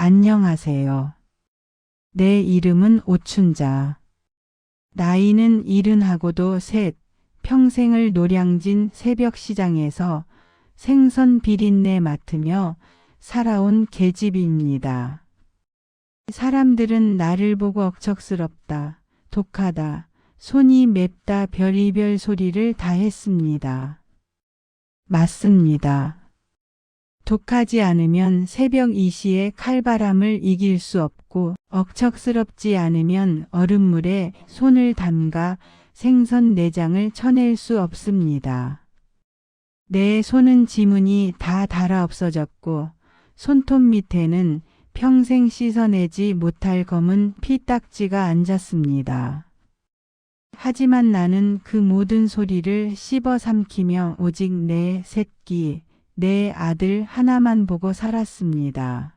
안녕하세요. 내 이름은 오춘자. 나이는 70하고도 셋, 평생을 노량진 새벽시장에서 생선 비린내 맡으며 살아온 계집입니다. 사람들은 나를 보고 억척스럽다, 독하다, 손이 맵다 별의별 소리를 다 했습니다. 맞습니다. 독하지 않으면 새벽 2시에 칼바람을 이길 수 없고 억척스럽지 않으면 얼음물에 손을 담가 생선 내장을 쳐낼 수 없습니다. 내 손은 지문이 다 닳아 없어졌고 손톱 밑에는 평생 씻어내지 못할 검은 피딱지가 앉았습니다. 하지만 나는 그 모든 소리를 씹어 삼키며 오직 내 새끼, 내 아들 하나만 보고 살았습니다.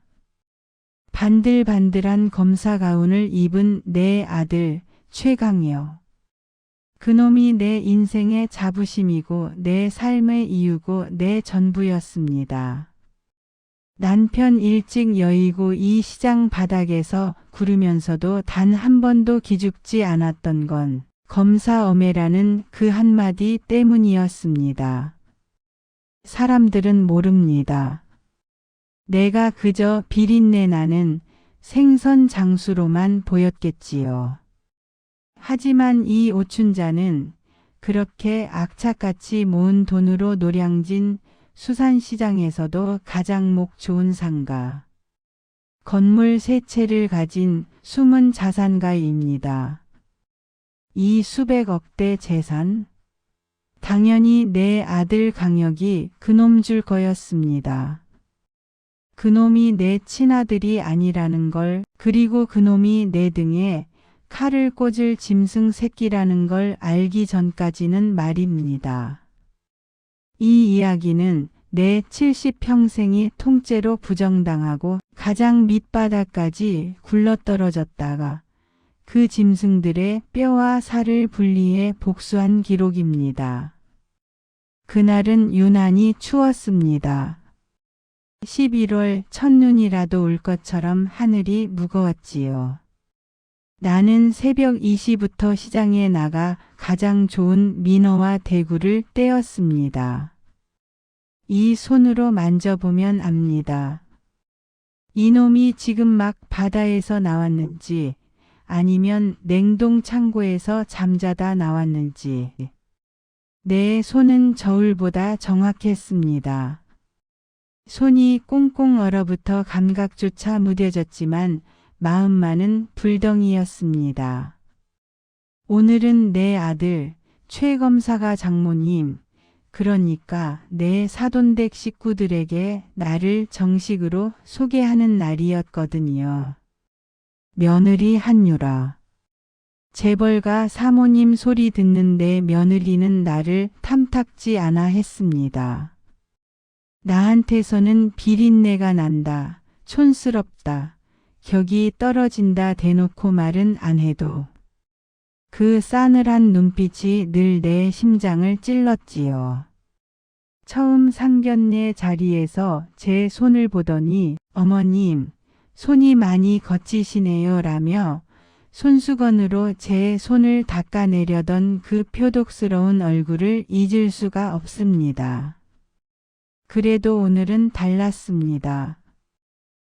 반들반들한 검사 가운을 입은 내 아들 최강혁. 그놈이 내 인생의 자부심이고 내 삶의 이유고 내 전부였습니다. 남편 일찍 여의고 이 시장 바닥에서 구르면서도 단 한 번도 기죽지 않았던 건 검사 엄해라는 그 한마디 때문이었습니다. 사람들은 모릅니다. 내가 그저 비린내 나는 생선 장수로만 보였겠지요. 하지만 이 오춘자는 그렇게 악착같이 모은 돈으로 노량진 수산시장에서도 가장 목 좋은 상가, 건물 3채를 가진 숨은 자산가입니다. 이 수백억대 재산, 당연히 내 아들 강혁이 그놈 줄 거였습니다. 그놈이 내 친아들이 아니라는 걸, 그리고 그놈이 내 등에 칼을 꽂을 짐승 새끼라는 걸 알기 전까지는 말입니다. 이 이야기는 내 70평생이 통째로 부정당하고 가장 밑바닥까지 굴러떨어졌다가 그 짐승들의 뼈와 살을 분리해 복수한 기록입니다. 그날은 유난히 추웠습니다. 11월 첫눈이라도 올 것처럼 하늘이 무거웠지요. 나는 새벽 2시부터 시장에 나가 가장 좋은 민어와 대구를 떼었습니다. 이 손으로 만져보면 압니다. 이놈이 지금 막 바다에서 나왔는지 아니면 냉동 창고에서 잠자다 나왔는지. 내 손은 저울보다 정확했습니다. 손이 꽁꽁 얼어붙어 감각조차 무뎌졌지만 마음만은 불덩이였습니다. 오늘은 내 아들 최 검사가 장모님, 그러니까 내 사돈댁 식구들에게 나를 정식으로 소개하는 날이었거든요. 며느리 한유라. 재벌가 사모님 소리 듣는 내 며느리는 나를 탐탁지 않아 했습니다. 나한테서는 비린내가 난다, 촌스럽다, 격이 떨어진다 대놓고 말은 안 해도 그 싸늘한 눈빛이 늘 내 심장을 찔렀지요. 처음 상견례 자리에서 제 손을 보더니 어머님, 손이 많이 거치시네요 라며 손수건으로 제 손을 닦아내려던 그 표독스러운 얼굴을 잊을 수가 없습니다. 그래도 오늘은 달랐습니다.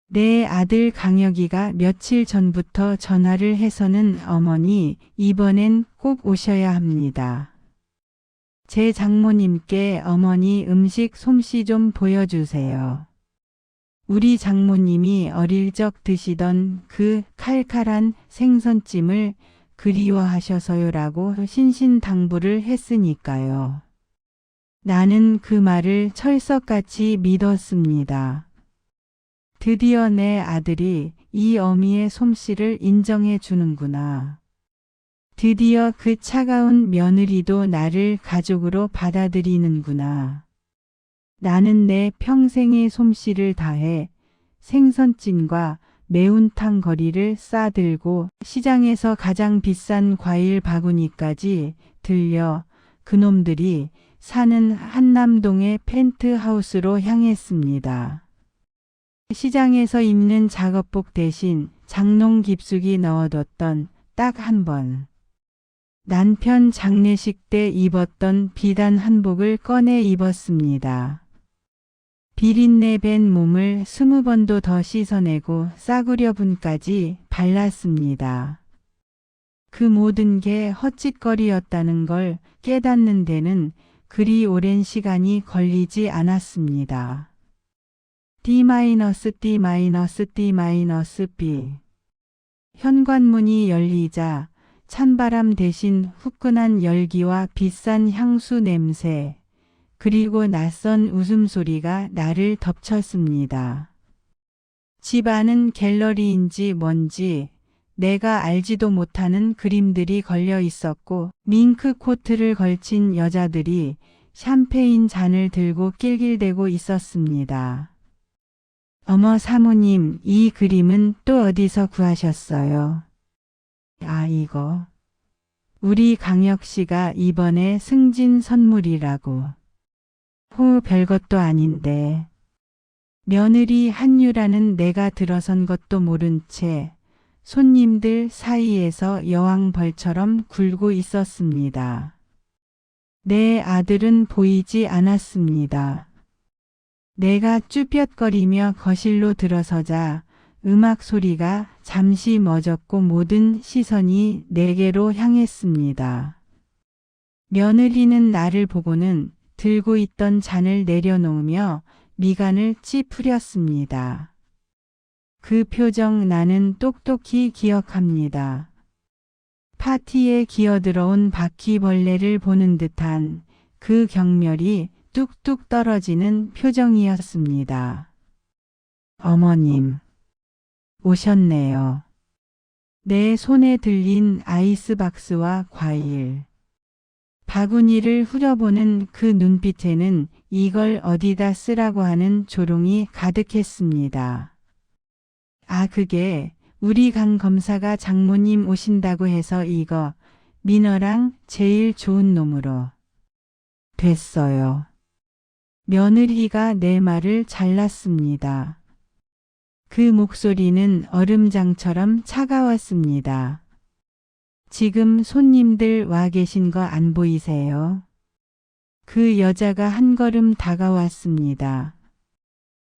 내 아들 강혁이가 며칠 전부터 전화를 해서는 어머니, 이번엔 꼭 오셔야 합니다. 제 장모님께 어머니 음식 솜씨 좀 보여주세요. 우리 장모님이 어릴 적 드시던 그 칼칼한 생선찜을 그리워하셔서요라고 신신당부를 했으니까요. 나는 그 말을 철석같이 믿었습니다. 드디어 내 아들이 이 어미의 솜씨를 인정해 주는구나. 드디어 그 차가운 며느리도 나를 가족으로 받아들이는구나. 나는 내 평생의 솜씨를 다해 생선찜과 매운탕 거리를 싸들고 시장에서 가장 비싼 과일 바구니까지 들려 그놈들이 사는 한남동의 펜트하우스로 향했습니다. 시장에서 입는 작업복 대신 장롱 깊숙이 넣어뒀던 딱 한 번. 남편 장례식 때 입었던 비단 한복을 꺼내 입었습니다. 비린내 밴 몸을 20번도 더 씻어내고 싸구려 분까지 발랐습니다. 그 모든 게 헛짓거리였다는 걸 깨닫는 데는 그리 오랜 시간이 걸리지 않았습니다. D-D-D-B. 현관문이 열리자 찬바람 대신 후끈한 열기와 비싼 향수 냄새, 그리고 낯선 웃음소리가 나를 덮쳤습니다. 집 안은 갤러리인지 뭔지 내가 알지도 못하는 그림들이 걸려 있었고 밍크 코트를 걸친 여자들이 샴페인 잔을 들고 낄낄대고 있었습니다. 어머 사모님, 이 그림은 또 어디서 구하셨어요? 아, 이거 우리 강혁씨가 이번에 승진 선물이라고. 별것도 아닌데. 며느리 한유라는 내가 들어선 것도 모른 채 손님들 사이에서 여왕벌처럼 굴고 있었습니다. 내 아들은 보이지 않았습니다. 내가 쭈뼛거리며 거실로 들어서자 음악 소리가 잠시 멎었고 모든 시선이 내게로 향했습니다. 며느리는 나를 보고는 들고 있던 잔을 내려놓으며 미간을 찌푸렸습니다. 그 표정 나는 똑똑히 기억합니다. 파티에 기어들어온 바퀴벌레를 보는 듯한 그 경멸이 뚝뚝 떨어지는 표정이었습니다. 어머님, 오셨네요. 내 손에 들린 아이스박스와 과일. 바구니를 후려보는 그 눈빛에는 이걸 어디다 쓰라고 하는 조롱이 가득했습니다. 아, 그게 우리 강 검사가 장모님 오신다고 해서 이거 민어랑 제일 좋은 놈으로. 됐어요. 며느리가 내 말을 잘랐습니다. 그 목소리는 얼음장처럼 차가웠습니다. 지금 손님들 와 계신 거 안 보이세요? 그 여자가 한 걸음 다가왔습니다.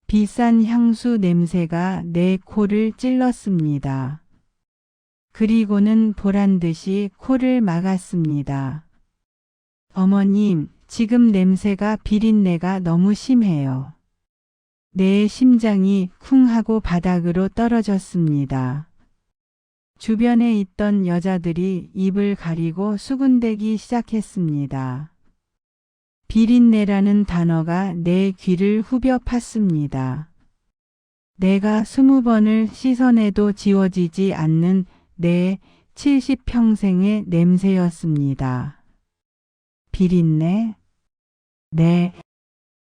비싼 향수 냄새가 내 코를 찔렀습니다. 그리고는 보란 듯이 코를 막았습니다. 어머님, 지금 냄새가 비린내가 너무 심해요. 내 심장이 쿵 하고 바닥으로 떨어졌습니다. 주변에 있던 여자들이 입을 가리고 수군대기 시작했습니다. 비린내라는 단어가 내 귀를 후벼 팠습니다. 내가 20번을 씻어내도 지워지지 않는 내 70평생의 냄새였습니다. 비린내? 네.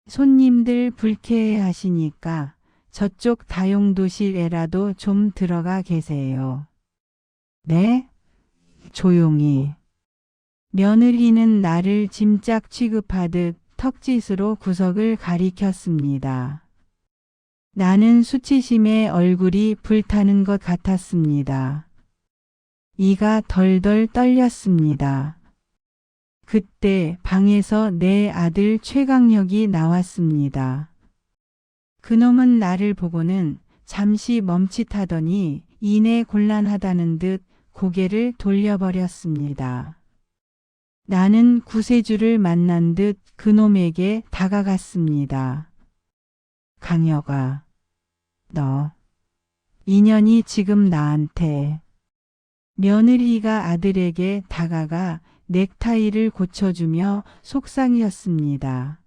손님들 불쾌해 하시니까 저쪽 다용도실에라도 좀 들어가 계세요. 네? 조용히. 며느리는 나를 짐짝 취급하듯 턱짓으로 구석을 가리켰습니다. 나는 수치심에 얼굴이 불타는 것 같았습니다. 이가 덜덜 떨렸습니다. 그때 방에서 내 아들 최강혁이 나왔습니다. 그놈은 나를 보고는 잠시 멈칫하더니 이내 곤란하다는 듯 고개를 돌려버렸습니다. 나는 구세주를 만난 듯 그놈에게 다가갔습니다. 강혁아, 너 인연이 지금 나한테. 며느리가 아들에게 다가가 넥타이를 고쳐주며 속상이었습니다.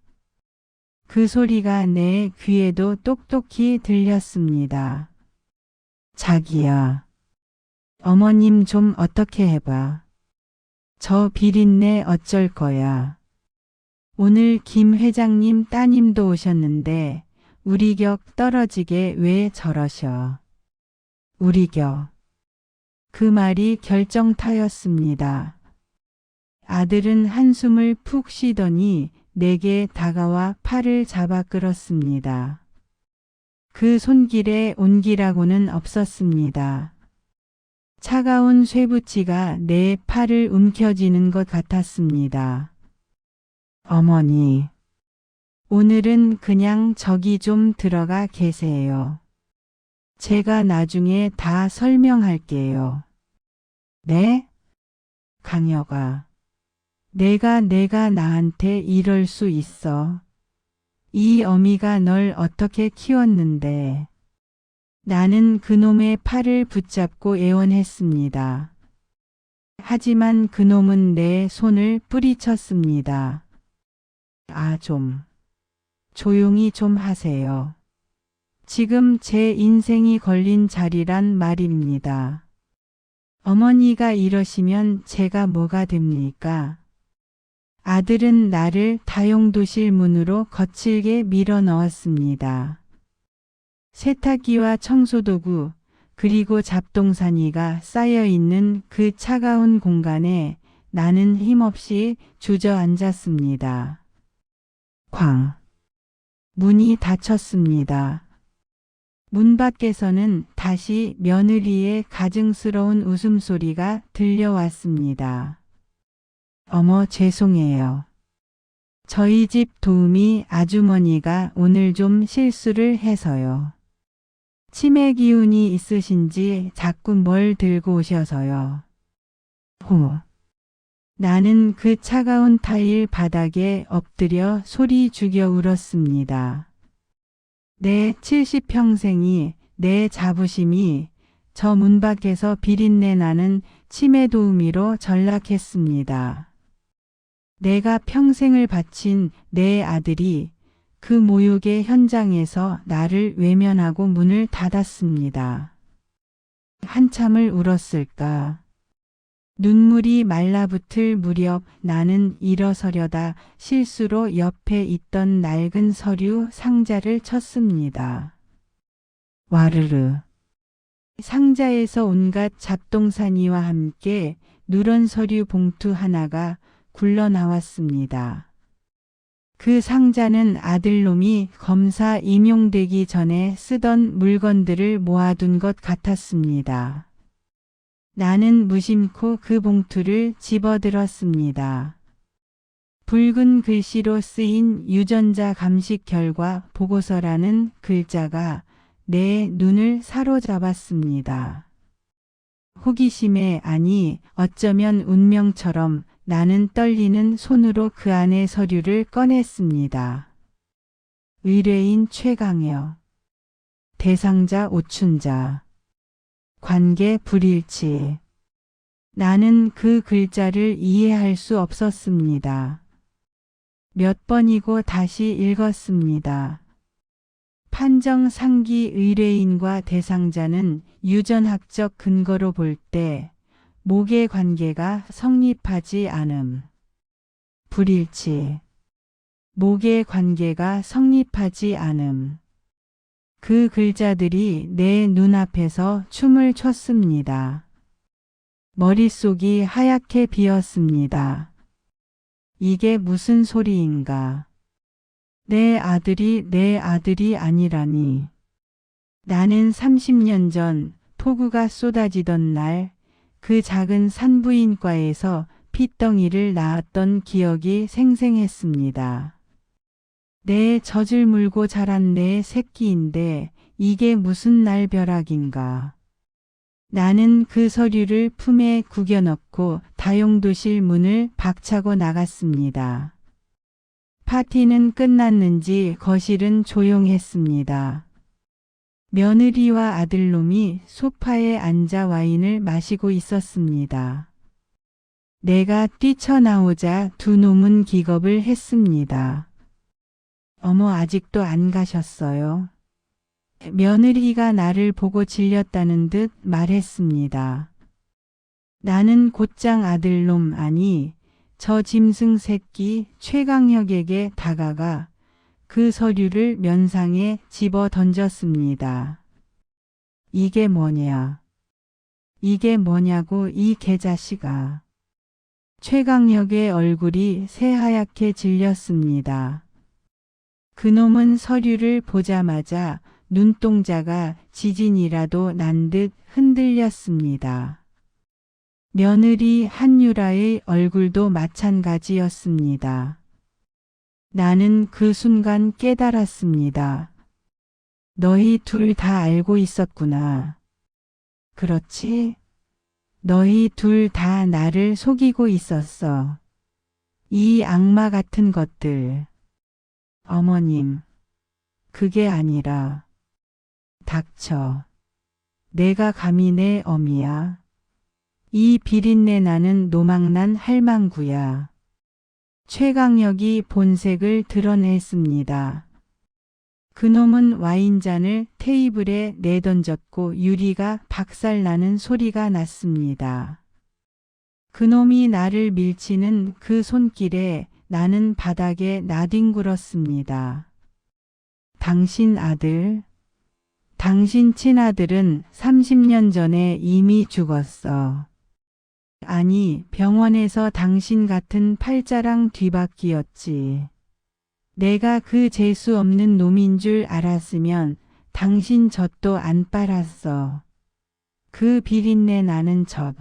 그 소리가 내 귀에도 똑똑히 들렸습니다. 자기야, 어머님 좀 어떻게 해봐. 저 비린내 어쩔 거야. 오늘 김 회장님 따님도 오셨는데 우리 격 떨어지게 왜 저러셔. 우리 격. 그 말이 결정타였습니다. 아들은 한숨을 푹 쉬더니 내게 다가와 팔을 잡아 끌었습니다. 그 손길에 온기라고는 없었습니다. 차가운 쇠붙이가 내 팔을 움켜쥐는 것 같았습니다. 어머니, 오늘은 그냥 저기 좀 들어가 계세요. 제가 나중에 다 설명할게요. 네? 강혁아, 내가 나한테 이럴 수 있어. 이 어미가 널 어떻게 키웠는데. 나는 그놈의 팔을 붙잡고 애원했습니다. 하지만 그놈은 내 손을 뿌리쳤습니다. 아, 조용히 좀 하세요. 지금 제 인생이 걸린 자리란 말입니다. 어머니가 이러시면 제가 뭐가 됩니까? 아들은 나를 다용도실 문으로 거칠게 밀어 넣었습니다. 세탁기와 청소도구 그리고 잡동사니가 쌓여있는 그 차가운 공간에 나는 힘없이 주저앉았습니다. 쾅! 문이 닫혔습니다. 문 밖에서는 다시 며느리의 가증스러운 웃음소리가 들려왔습니다. 어머, 죄송해요. 저희 집 도우미 아주머니가 오늘 좀 실수를 해서요. 치매 기운이 있으신지 자꾸 뭘 들고 오셔서요. 호. 나는 그 차가운 타일 바닥에 엎드려 소리 죽여 울었습니다. 내 70평생이, 내 자부심이 저 문 밖에서 비린내 나는 치매 도우미로 전락했습니다. 내가 평생을 바친 내 아들이 그 모욕의 현장에서 나를 외면하고 문을 닫았습니다. 한참을 울었을까. 눈물이 말라붙을 무렵 나는 일어서려다 실수로 옆에 있던 낡은 서류 상자를 쳤습니다. 와르르. 상자에서 온갖 잡동사니와 함께 누런 서류 봉투 하나가 굴러나왔습니다. 그 상자는 아들놈이 검사 임용되기 전에 쓰던 물건들을 모아둔 것 같았습니다. 나는 무심코 그 봉투를 집어들었습니다. 붉은 글씨로 쓰인 유전자 감식 결과 보고서라는 글자가 내 눈을 사로잡았습니다. 호기심에, 아니 어쩌면 운명처럼 나는 떨리는 손으로 그 안의 서류를 꺼냈습니다. 의뢰인 최강혁, 대상자 오춘자, 관계 불일치. 나는 그 글자를 이해할 수 없었습니다. 몇 번이고 다시 읽었습니다. 판정 상기 의뢰인과 대상자는 유전학적 근거로 볼 때 목의 관계가 성립하지 않음. 불일치. 목의 관계가 성립하지 않음. 그 글자들이 내 눈앞에서 춤을 췄습니다. 머릿속이 하얗게 비었습니다. 이게 무슨 소리인가? 내 아들이 아니라니. 나는 30년 전 폭우가 쏟아지던 날 그 작은 산부인과에서 핏덩이를 낳았던 기억이 생생했습니다. 내 젖을 물고 자란 내 새끼인데 이게 무슨 날벼락인가. 나는 그 서류를 품에 구겨넣고 다용도실 문을 박차고 나갔습니다. 파티는 끝났는지 거실은 조용했습니다. 며느리와 아들놈이 소파에 앉아 와인을 마시고 있었습니다. 내가 뛰쳐나오자 두 놈은 기겁을 했습니다. 어머, 아직도 안 가셨어요? 며느리가 나를 보고 질렸다는 듯 말했습니다. 나는 곧장 아들놈, 아니 저 짐승 새끼 최강혁에게 다가가 그 서류를 면상에 집어 던졌습니다. 이게 뭐냐? 이게 뭐냐고 이 개자식아. 최강혁의 얼굴이 새하얗게 질렸습니다. 그놈은 서류를 보자마자 눈동자가 지진이라도 난 듯 흔들렸습니다. 며느리 한유라의 얼굴도 마찬가지였습니다. 나는 그 순간 깨달았습니다. 너희 둘 다 알고 있었구나. 그렇지? 너희 둘 다 나를 속이고 있었어. 이 악마 같은 것들. 어머님, 그게 아니라. 닥쳐. 내가 감히 내 어미야. 이 비린내 나는 노망난 할망구야. 최강혁이 본색을 드러냈습니다. 그놈은 와인잔을 테이블에 내던졌고 유리가 박살나는 소리가 났습니다. 그놈이 나를 밀치는 그 손길에 나는 바닥에 나뒹굴었습니다. 당신 아들, 당신 친아들은 30년 전에 이미 죽었어. 아니, 병원에서 당신 같은 팔자랑 뒤바뀌었지. 내가 그 재수 없는 놈인 줄 알았으면 당신 젖도 안 빨았어. 그 비린내 나는 젖.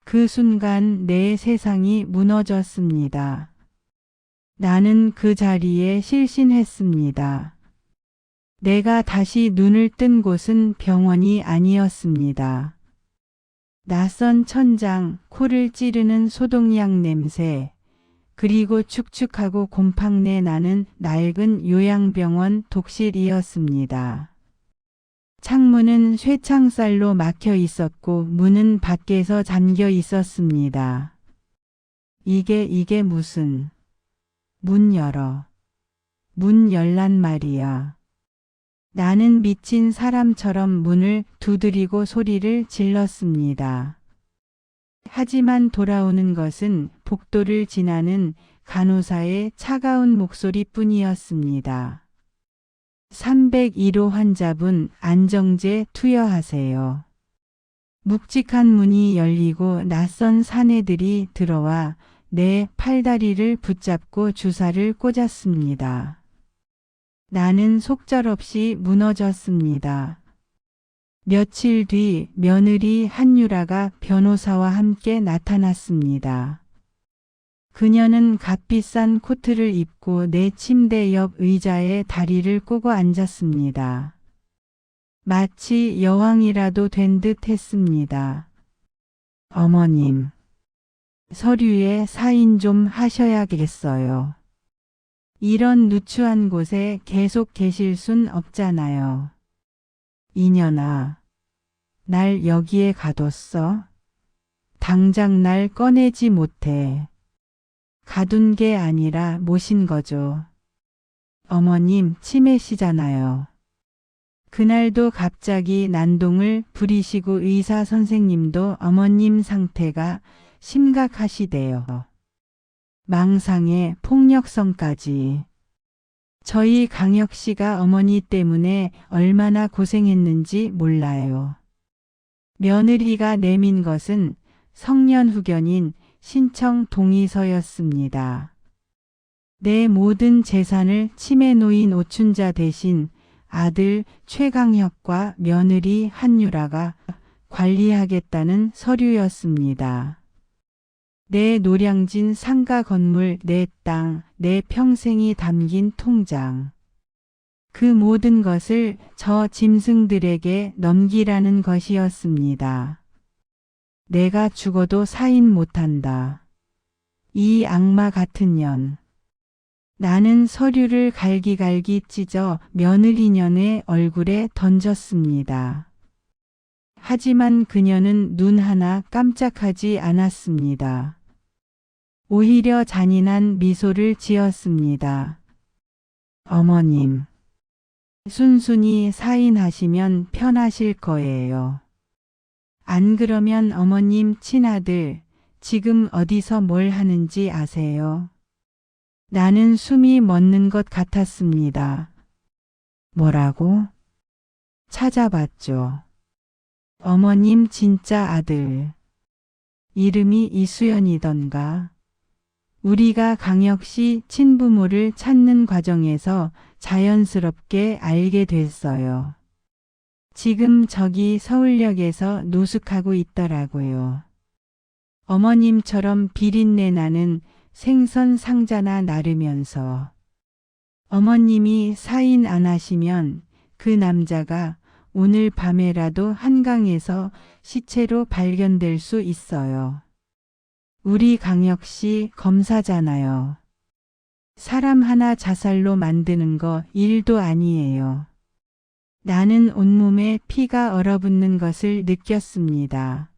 그 순간 내 세상이 무너졌습니다. 나는 그 자리에 실신했습니다. 내가 다시 눈을 뜬 곳은 병원이 아니었습니다. 낯선 천장, 코를 찌르는 소독약 냄새, 그리고 축축하고 곰팡내 나는 낡은 요양병원 독실이었습니다. 창문은 쇠창살로 막혀 있었고 문은 밖에서 잠겨 있었습니다. 이게 무슨... 문 열어. 문 열란 말이야. 나는 미친 사람처럼 문을 두드리고 소리를 질렀습니다. 하지만 돌아오는 것은 복도를 지나는 간호사의 차가운 목소리뿐이었습니다. 301호 환자분 안정제 투여하세요. 묵직한 문이 열리고 낯선 사내들이 들어와 내 팔다리를 붙잡고 주사를 꽂았습니다. 나는 속절없이 무너졌습니다. 며칠 뒤 며느리 한유라가 변호사와 함께 나타났습니다. 그녀는 값비싼 코트를 입고 내 침대 옆 의자에 다리를 꼬고 앉았습니다. 마치 여왕이라도 된 듯 했습니다. 어머님, 서류에 사인 좀 하셔야겠어요. 이런 누추한 곳에 계속 계실 순 없잖아요. 이년아, 날 여기에 가뒀어? 당장 날 꺼내지 못해. 가둔 게 아니라 모신 거죠. 어머님 치매시잖아요. 그날도 갑자기 난동을 부리시고 의사 선생님도 어머님 상태가 심각하시대요. 망상에 폭력성까지. 저희 강혁 씨가 어머니 때문에 얼마나 고생했는지 몰라요. 며느리가 내민 것은 성년후견인 신청 동의서였습니다. 내 모든 재산을 치매 노인 오춘자 대신 아들 최강혁과 며느리 한유라가 관리하겠다는 서류였습니다. 내 노량진 상가 건물, 내 땅, 내 평생이 담긴 통장. 그 모든 것을 저 짐승들에게 넘기라는 것이었습니다. 내가 죽어도 사인 못한다. 이 악마 같은 년. 나는 서류를 갈기갈기 찢어 며느리년의 얼굴에 던졌습니다. 하지만 그녀는 눈 하나 깜짝하지 않았습니다. 오히려 잔인한 미소를 지었습니다. 어머님, 순순히 사인하시면 편하실 거예요. 안 그러면 어머님 친아들 지금 어디서 뭘 하는지 아세요? 나는 숨이 멎는 것 같았습니다. 뭐라고? 찾아봤죠. 어머님 진짜 아들. 이름이 이수연이던가. 우리가 강혁 씨 친부모를 찾는 과정에서 자연스럽게 알게 됐어요. 지금 저기 서울역에서 노숙하고 있더라고요. 어머님처럼 비린내 나는 생선 상자나 나르면서. 어머님이 사인 안 하시면 그 남자가 오늘 밤에라도 한강에서 시체로 발견될 수 있어요. 우리 강혁씨 검사잖아요. 사람 하나 자살로 만드는 거 일도 아니에요. 나는 온몸에 피가 얼어붙는 것을 느꼈습니다.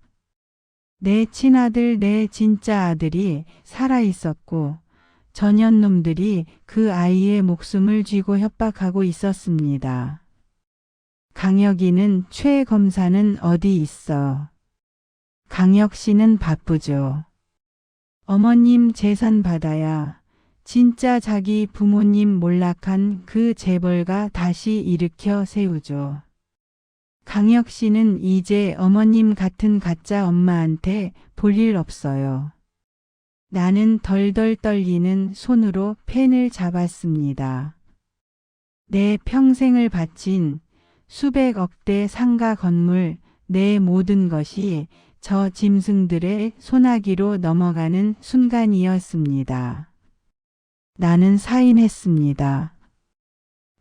내 친아들, 내 진짜 아들이 살아있었고 전현놈들이 그 아이의 목숨을 쥐고 협박하고 있었습니다. 강혁이는 최 검사는 어디 있어? 강혁 씨는 바쁘죠. 어머님 재산 받아야 진짜 자기 부모님 몰락한 그 재벌가 다시 일으켜 세우죠. 강혁 씨는 이제 어머님 같은 가짜 엄마한테 볼 일 없어요. 나는 덜덜 떨리는 손으로 펜을 잡았습니다. 내 평생을 바친 수백억 대 상가 건물, 내 모든 것이 저 짐승들의 소나기로 넘어가는 순간이었습니다. 나는 사인했습니다.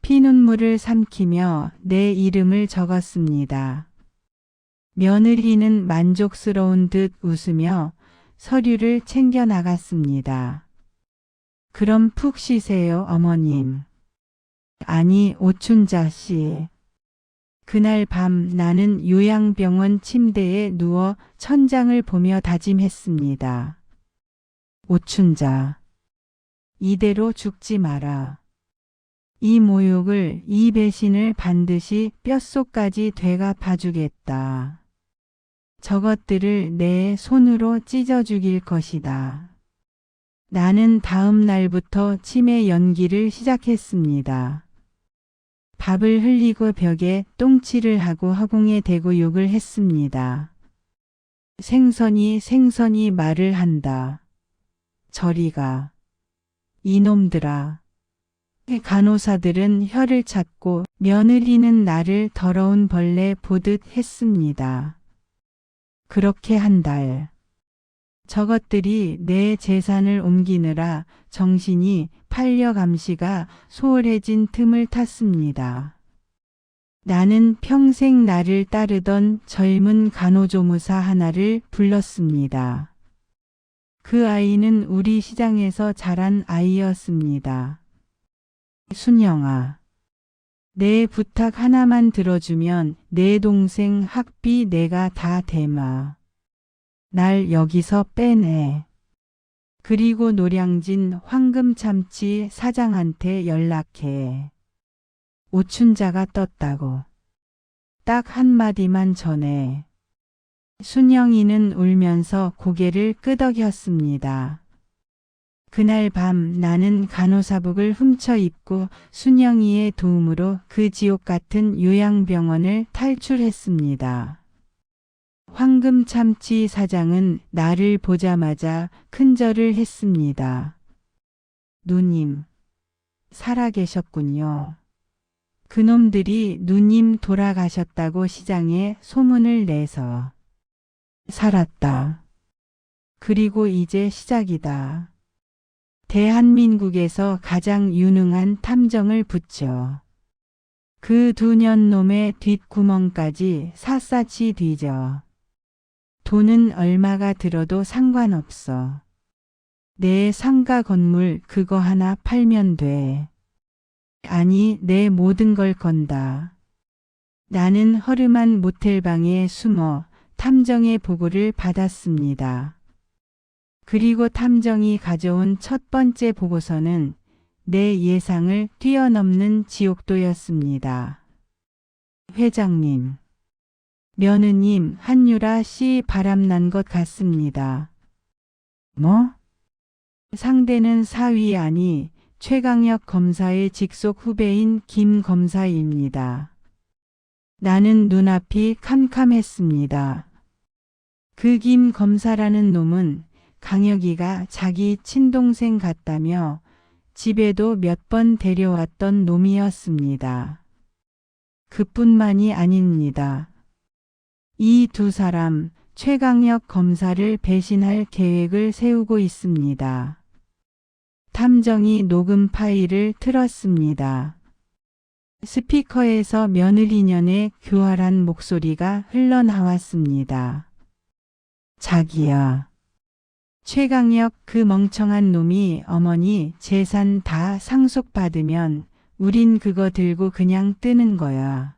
피눈물을 삼키며 내 이름을 적었습니다. 며느리는 만족스러운 듯 웃으며 서류를 챙겨 나갔습니다. 그럼 푹 쉬세요, 어머님. 아니, 오춘자 씨. 그날 밤 나는 요양병원 침대에 누워 천장을 보며 다짐했습니다. 오춘자. 이대로 죽지 마라. 이 모욕을, 이 배신을 반드시 뼛속까지 되갚아주겠다. 저것들을 내 손으로 찢어 죽일 것이다. 나는 다음 날부터 치매 연기를 시작했습니다. 밥을 흘리고 벽에 똥칠을 하고 허공에 대고 욕을 했습니다. 생선이 말을 한다. 저리 가. 이놈들아. 간호사들은 혀를 찾고 며느리는 나를 더러운 벌레 보듯 했습니다. 그렇게 한 달. 저것들이 내 재산을 옮기느라 정신이 팔려 감시가 소홀해진 틈을 탔습니다. 나는 평생 나를 따르던 젊은 간호조무사 하나를 불렀습니다. 그 아이는 우리 시장에서 자란 아이였습니다. 순영아, 내 부탁 하나만 들어주면 내 동생 학비 내가 다 대마. 날 여기서 빼내. 그리고 노량진 황금참치 사장한테 연락해. 오춘자가 떴다고. 딱 한마디만 전해. 순영이는 울면서 고개를 끄덕였습니다. 그날 밤 나는 간호사복을 훔쳐 입고 순영이의 도움으로 그 지옥 같은 요양병원을 탈출했습니다. 황금참치 사장은 나를 보자마자 큰절을 했습니다. 누님, 살아계셨군요. 그놈들이 누님 돌아가셨다고 시장에 소문을 내서. 살았다. 그리고 이제 시작이다. 대한민국에서 가장 유능한 탐정을 붙여 그 두 년놈의 뒷구멍까지 샅샅이 뒤져. 돈은 얼마가 들어도 상관없어. 내 상가 건물 그거 하나 팔면 돼. 아니, 내 모든 걸 건다. 나는 허름한 모텔방에 숨어 탐정의 보고를 받았습니다. 그리고 탐정이 가져온 첫 번째 보고서는 내 예상을 뛰어넘는 지옥도였습니다. 회장님, 며느님 한유라 씨 바람난 것 같습니다. 뭐? 상대는 사위 아니 최강혁 검사의 직속 후배인 김 검사입니다. 나는 눈앞이 캄캄했습니다. 그 김 검사라는 놈은 강혁이가 자기 친동생 같다며 집에도 몇 번 데려왔던 놈이었습니다. 그뿐만이 아닙니다. 이 두 사람 최강력 검사를 배신할 계획을 세우고 있습니다. 탐정이 녹음 파일을 틀었습니다. 스피커에서 며느리년의 교활한 목소리가 흘러나왔습니다. 자기야. 최강력 그 멍청한 놈이 어머니 재산 다 상속받으면 우린 그거 들고 그냥 뜨는 거야.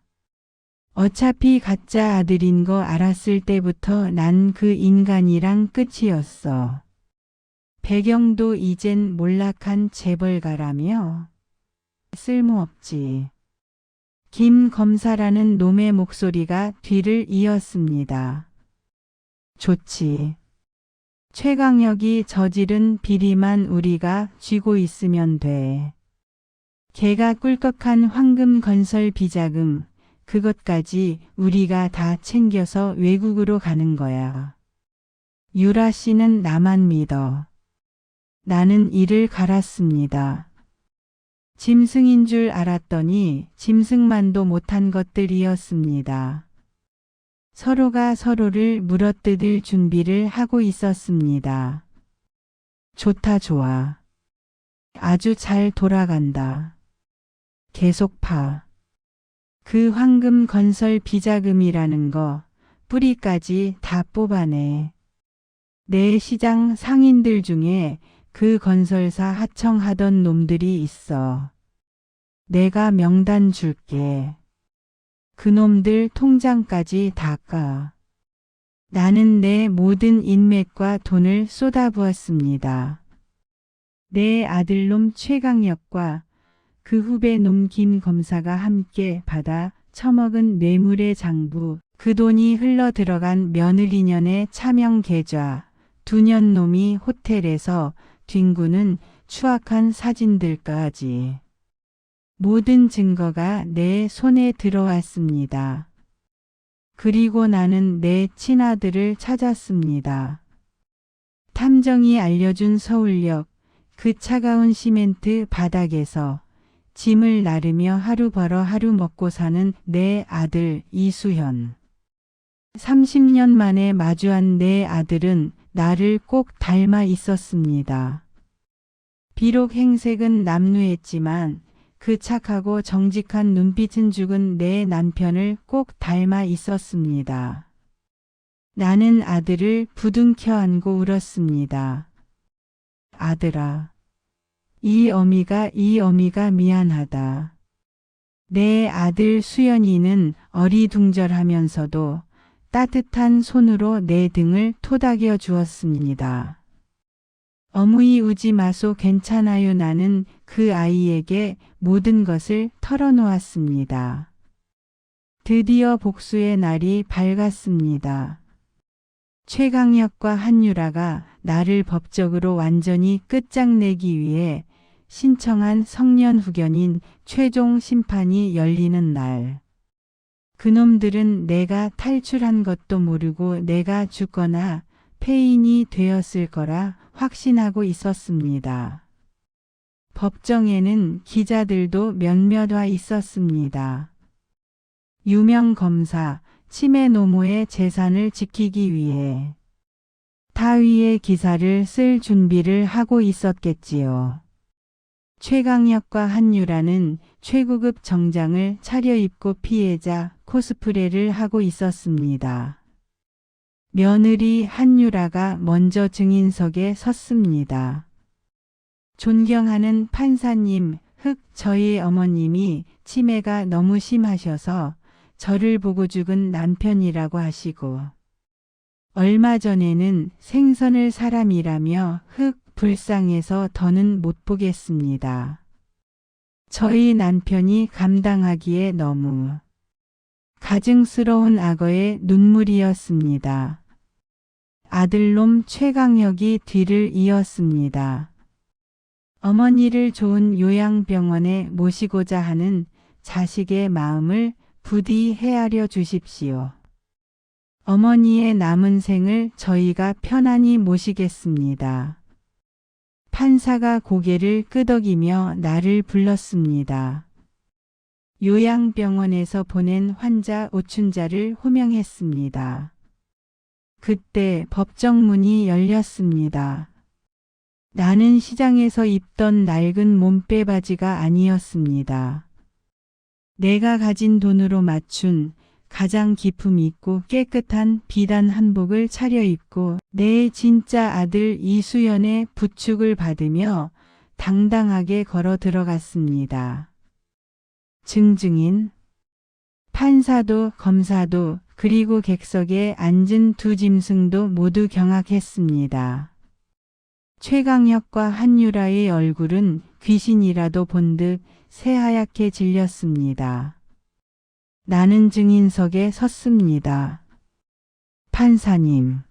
어차피 가짜 아들인 거 알았을 때부터 난 그 인간이랑 끝이었어. 배경도 이젠 몰락한 재벌가라며? 쓸모없지. 김 검사라는 놈의 목소리가 뒤를 이었습니다. 좋지. 최강력이 저지른 비리만 우리가 쥐고 있으면 돼. 걔가 꿀꺽한 황금건설 비자금, 그것까지 우리가 다 챙겨서 외국으로 가는 거야. 유라 씨는 나만 믿어. 나는 이를 갈았습니다. 짐승인 줄 알았더니 짐승만도 못한 것들이었습니다. 서로가 서로를 물어뜯을 준비를 하고 있었습니다. 좋다 좋아. 아주 잘 돌아간다. 계속 파. 그 황금 건설 비자금이라는 거 뿌리까지 다 뽑아내. 내 시장 상인들 중에 그 건설사 하청하던 놈들이 있어. 내가 명단 줄게. 그놈들 통장까지 다 까. 나는 내 모든 인맥과 돈을 쏟아부었습니다. 내 아들놈 최강력과 그 후배놈 김 검사가 함께 받아 처먹은 뇌물의 장부, 그 돈이 흘러들어간 며느리년의 차명 계좌, 두년놈이 호텔에서 뒹구는 추악한 사진들까지. 모든 증거가 내 손에 들어왔습니다. 그리고 나는 내 친아들을 찾았습니다. 탐정이 알려준 서울역 그 차가운 시멘트 바닥에서 짐을 나르며 하루 벌어 하루 먹고 사는 내 아들 이수현. 30년 만에 마주한 내 아들은 나를 꼭 닮아 있었습니다. 비록 행색은 남루했지만 그 착하고 정직한 눈빛은 죽은 내 남편을 꼭 닮아 있었습니다. 나는 아들을 부둥켜 안고 울었습니다. 아들아, 이 어미가 미안하다. 내 아들 수연이는 어리둥절하면서도 따뜻한 손으로 내 등을 토닥여 주었습니다. 어머니 우지 마소 괜찮아요. 나는 그 아이에게 모든 것을 털어놓았습니다. 드디어 복수의 날이 밝았습니다. 최강력과 한유라가 나를 법적으로 완전히 끝장내기 위해 신청한 성년 후견인 최종 심판이 열리는 날. 그놈들은 내가 탈출한 것도 모르고 내가 죽거나 폐인이 되었을 거라 확신하고 있었습니다. 법정에는 기자들도 몇몇 와 있었습니다. 유명 검사, 치매 노모의 재산을 지키기 위해 타위의 기사를 쓸 준비를 하고 있었겠지요. 최강력과 한유라는 최고급 정장을 차려입고 피해자 코스프레를 하고 있었습니다. 며느리 한유라가 먼저 증인석에 섰습니다. 존경하는 판사님, 저희 어머님이 치매가 너무 심하셔서 저를 보고 죽은 남편이라고 하시고 얼마 전에는 생선을 사람이라며 불쌍해서 더는 못 보겠습니다. 저희 남편이 감당하기에 너무 가증스러운 악어의 눈물이었습니다. 아들놈 최강력이 뒤를 이었습니다. 어머니를 좋은 요양병원에 모시고자 하는 자식의 마음을 부디 헤아려 주십시오. 어머니의 남은 생을 저희가 편안히 모시겠습니다. 판사가 고개를 끄덕이며 나를 불렀습니다. 요양병원에서 보낸 환자 오춘자를 호명했습니다. 그때 법정 문이 열렸습니다. 나는 시장에서 입던 낡은 몸빼바지가 아니었습니다. 내가 가진 돈으로 맞춘 가장 기품 있고 깨끗한 비단 한복을 차려입고 내 진짜 아들 이수연의 부축을 받으며 당당하게 걸어 들어갔습니다. 증증인, 판사도 검사도 그리고 객석에 앉은 두 짐승도 모두 경악했습니다. 최강혁과 한유라의 얼굴은 귀신이라도 본 듯 새하얗게 질렸습니다. 나는 증인석에 섰습니다. 판사님,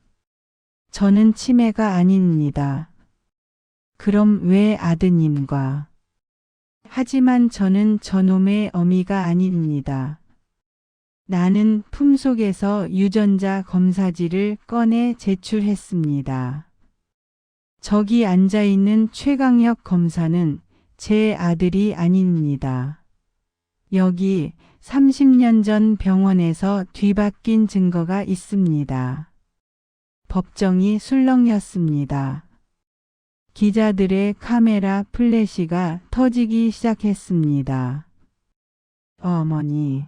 저는 치매가 아닙니다. 그럼 왜 아드님과? 하지만 저는 저놈의 어미가 아닙니다. 나는 품속에서 유전자 검사지를 꺼내 제출했습니다. 저기 앉아있는 최강혁 검사는 제 아들이 아닙니다. 여기 30년 전 병원에서 뒤바뀐 증거가 있습니다. 법정이 술렁였습니다. 기자들의 카메라 플래시가 터지기 시작했습니다. 어머니,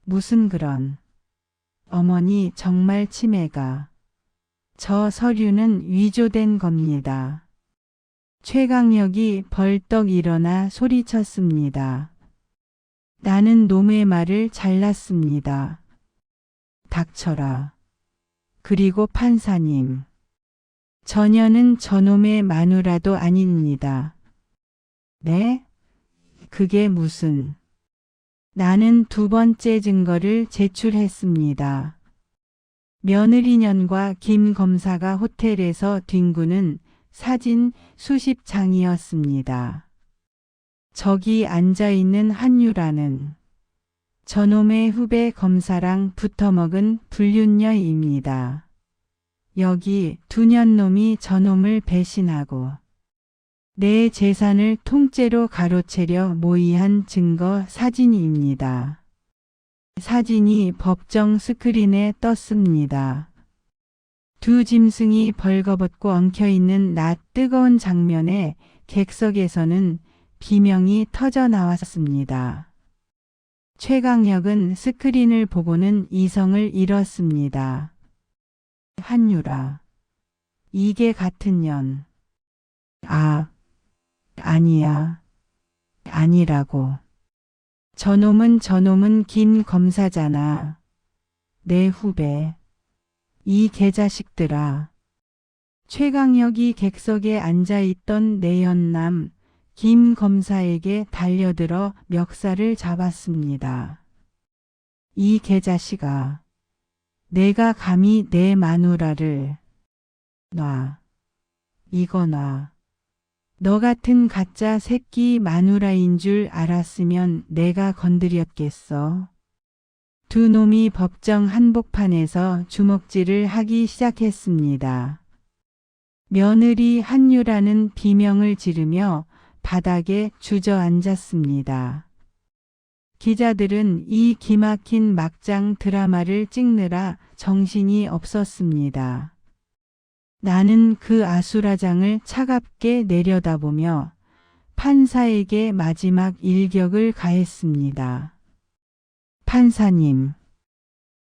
무슨 그런. 어머니 정말 치매가. 저 서류는 위조된 겁니다. 최강혁이 벌떡 일어나 소리쳤습니다. 나는 놈의 말을 잘랐습니다. 닥쳐라. 그리고 판사님. 저녀는 저놈의 마누라도 아닙니다. 네? 그게 무슨. 나는 두 번째 증거를 제출했습니다. 며느리년과 김 검사가 호텔에서 뒹구는 사진 수십 장이었습니다. 저기 앉아있는 한유라는 저놈의 후배 검사랑 붙어먹은 불륜녀입니다. 여기 두 년놈이 저놈을 배신하고 내 재산을 통째로 가로채려 모의한 증거 사진입니다. 사진이 법정 스크린에 떴습니다. 두 짐승이 벌거벗고 엉켜있는 낮 뜨거운 장면에 객석에서는 비명이 터져 나왔습니다. 최강혁은 스크린을 보고는 이성을 잃었습니다. 한유라. 이게 같은 년. 아니야. 아니라고. 저놈은 김 검사잖아. 내 후배. 이 개자식들아. 최강혁이 객석에 앉아있던 내연남 김 검사에게 달려들어 멱살을 잡았습니다. 이 개자식아. 내가 감히 내 마누라를. 놔. 이거 놔. 너 같은 가짜 새끼 마누라인 줄 알았으면 내가 건드렸겠어. 두 놈이 법정 한복판에서 주먹질을 하기 시작했습니다. 며느리 한유라는 비명을 지르며 바닥에 주저앉았습니다. 기자들은 이 기막힌 막장 드라마를 찍느라 정신이 없었습니다. 나는 그 아수라장을 차갑게 내려다보며 판사에게 마지막 일격을 가했습니다. 판사님,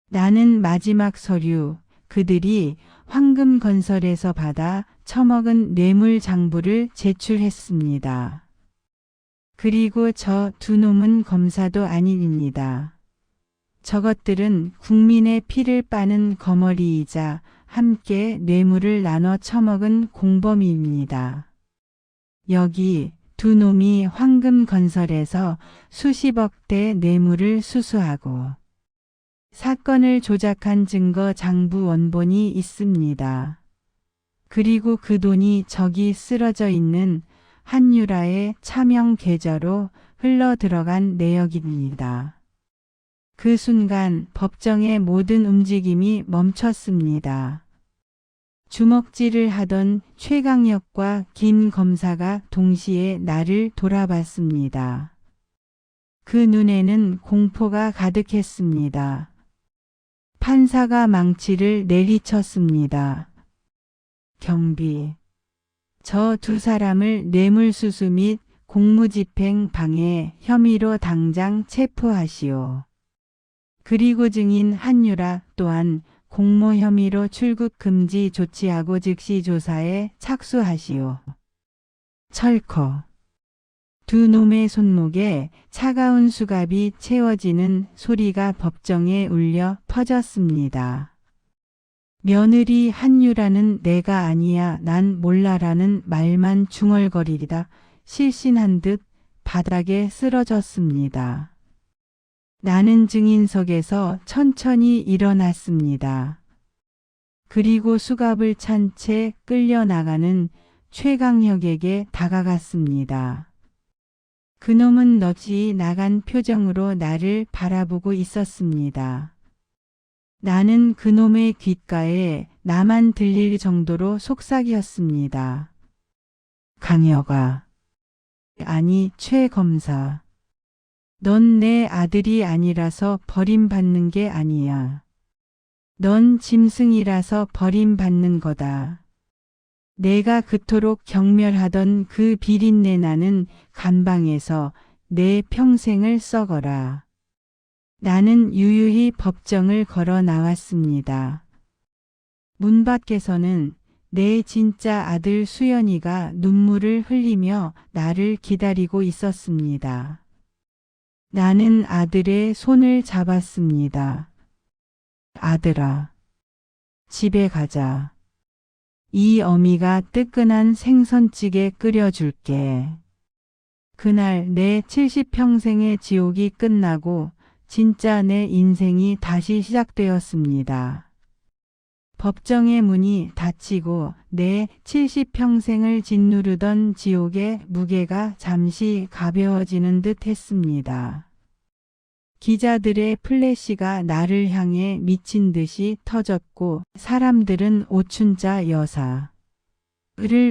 나는 마지막 서류, 그들이 황금건설에서 받아 처먹은 뇌물장부를 제출했습니다. 그리고 저 두 놈은 검사도 아닙니다. 저것들은 국민의 피를 빠는 거머리이자 함께 뇌물을 나눠 처먹은 공범입니다. 여기 두 놈이 황금건설에서 수십억대 뇌물을 수수하고 사건을 조작한 증거 장부 원본이 있습니다. 그리고 그 돈이 저기 쓰러져 있는 한유라의 차명 계좌로 흘러 들어간 내역입니다. 그 순간 법정의 모든 움직임이 멈췄습니다. 주먹질을 하던 최강혁과 김 검사가 동시에 나를 돌아봤습니다. 그 눈에는 공포가 가득했습니다. 판사가 망치를 내리쳤습니다. 경비. 저 두 사람을 뇌물수수 및 공무집행 방해 혐의로 당장 체포하시오. 그리고 증인 한유라 또한 공모 혐의로 출국 금지 조치하고 즉시 조사에 착수하시오. 철커. 두 놈의 손목에 차가운 수갑이 채워지는 소리가 법정에 울려 퍼졌습니다. 며느리 한유라는 내가 아니야 난 몰라라는 말만 중얼거리다 실신한 듯 바닥에 쓰러졌습니다. 나는 증인석에서 천천히 일어났습니다. 그리고 수갑을 찬 채 끌려나가는 최강혁에게 다가갔습니다. 그놈은 넋이 나간 표정으로 나를 바라보고 있었습니다. 나는 그놈의 귓가에 나만 들릴 정도로 속삭였습니다. 강혁아. 아니 최 검사. 넌 내 아들이 아니라서 버림받는 게 아니야. 넌 짐승이라서 버림받는 거다. 내가 그토록 경멸하던 그 비린내 나는 감방에서 내 평생을 썩어라. 나는 유유히 법정을 걸어 나왔습니다. 문 밖에서는 내 진짜 아들 수연이가 눈물을 흘리며 나를 기다리고 있었습니다. 나는 아들의 손을 잡았습니다. 아들아, 집에 가자. 이 어미가 뜨끈한 생선찌개 끓여줄게. 그날 내 70평생의 지옥이 끝나고 진짜 내 인생이 다시 시작되었습니다. 법정의 문이 닫히고 내 70평생을 짓누르던 지옥의 무게가 잠시 가벼워지는 듯 했습니다. 기자들의 플래시가 나를 향해 미친 듯이 터졌고 사람들은 오춘자 여사를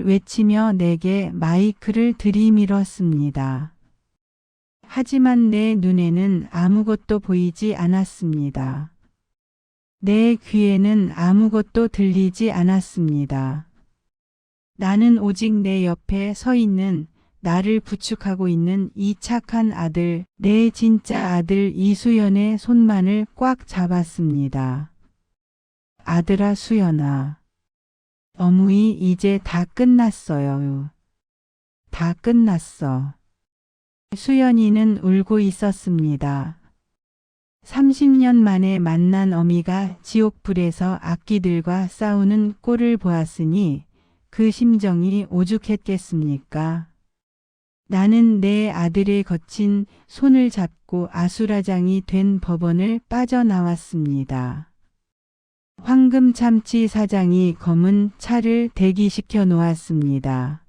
외치며 내게 마이크를 들이밀었습니다. 하지만 내 눈에는 아무것도 보이지 않았습니다. 내 귀에는 아무것도 들리지 않았습니다. 나는 오직 내 옆에 서 있는 나를 부축하고 있는 이 착한 아들, 내 진짜 아들 이수연의 손만을 꽉 잡았습니다. 아들아 수연아, 어머니 이제 다 끝났어요. 다 끝났어. 수연이는 울고 있었습니다. 30년 만에 만난 어미가 지옥불에서 악기들과 싸우는 꼴을 보았으니 그 심정이 오죽했겠습니까? 나는 내 아들의 거친 손을 잡고 아수라장이 된 법원을 빠져나왔습니다. 황금참치 사장이 검은 차를 대기시켜 놓았습니다.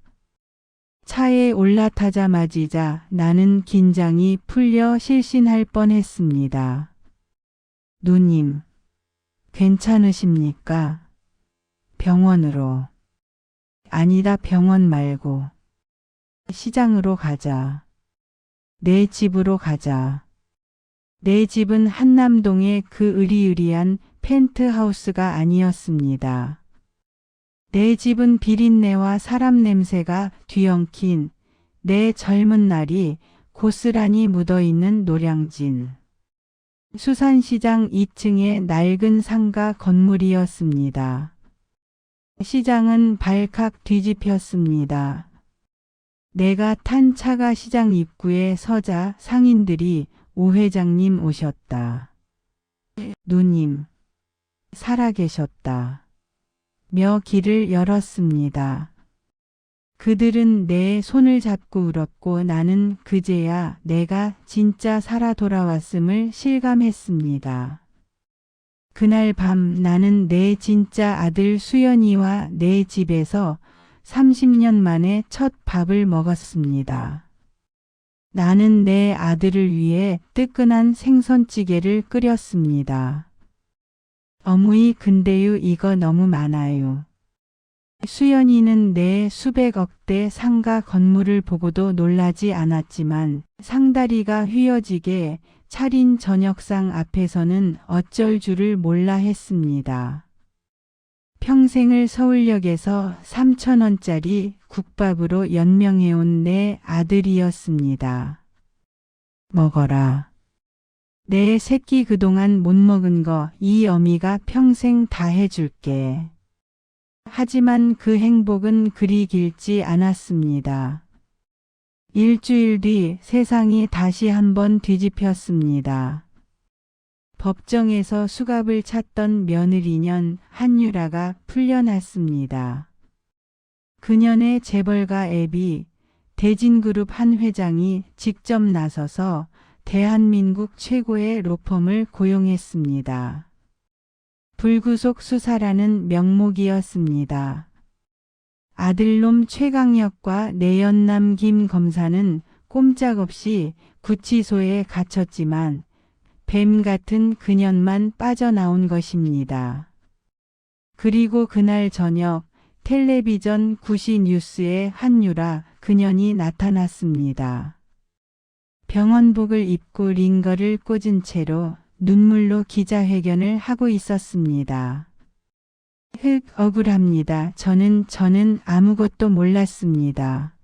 차에 올라타자마자 나는 긴장이 풀려 실신할 뻔했습니다. 누님, 괜찮으십니까? 병원으로. 아니다 병원 말고. 시장으로 가자. 내 집으로 가자. 내 집은 한남동의 그 으리으리한 펜트하우스가 아니었습니다. 내 집은 비린내와 사람 냄새가 뒤엉킨 내 젊은 날이 고스란히 묻어있는 노량진. 수산시장 2층의 낡은 상가 건물이었습니다. 시장은 발칵 뒤집혔습니다. 내가 탄 차가 시장 입구에 서자 상인들이 오 회장님 오셨다. 누님, 살아계셨다. 며 길을 열었습니다. 그들은 내 손을 잡고 울었고 나는 그제야 내가 진짜 살아 돌아왔음을 실감했습니다. 그날 밤 나는 내 진짜 아들 수연이와 내 집에서 30년 만에 첫 밥을 먹었습니다. 나는 내 아들을 위해 뜨끈한 생선찌개를 끓였습니다. 어머니 근데요 이거 너무 많아요. 수연이는 내 수백억대 상가 건물을 보고도 놀라지 않았지만 상다리가 휘어지게 차린 저녁상 앞에서는 어쩔 줄을 몰라 했습니다. 평생을 서울역에서 3,000원짜리 국밥으로 연명해온 내 아들이었습니다. 먹어라. 내 새끼 그동안 못 먹은 거 이 어미가 평생 다 해줄게. 하지만 그 행복은 그리 길지 않았습니다. 일주일 뒤 세상이 다시 한번 뒤집혔습니다. 법정에서 수갑을 찾던 며느리년 한유라가 풀려났습니다. 그년의 재벌가 애비 대진그룹 한 회장이 직접 나서서 대한민국 최고의 로펌을 고용했습니다. 불구속 수사라는 명목이었습니다. 아들놈 최강혁과 내연남 김 검사는 꼼짝없이 구치소에 갇혔지만 뱀 같은 그년만 빠져나온 것입니다. 그리고 그날 저녁 텔레비전 구시 뉴스에 한유라 그년이 나타났습니다. 병원복을 입고 링거를 꽂은 채로 눈물로 기자회견을 하고 있었습니다. 억울합니다. 저는 아무것도 몰랐습니다.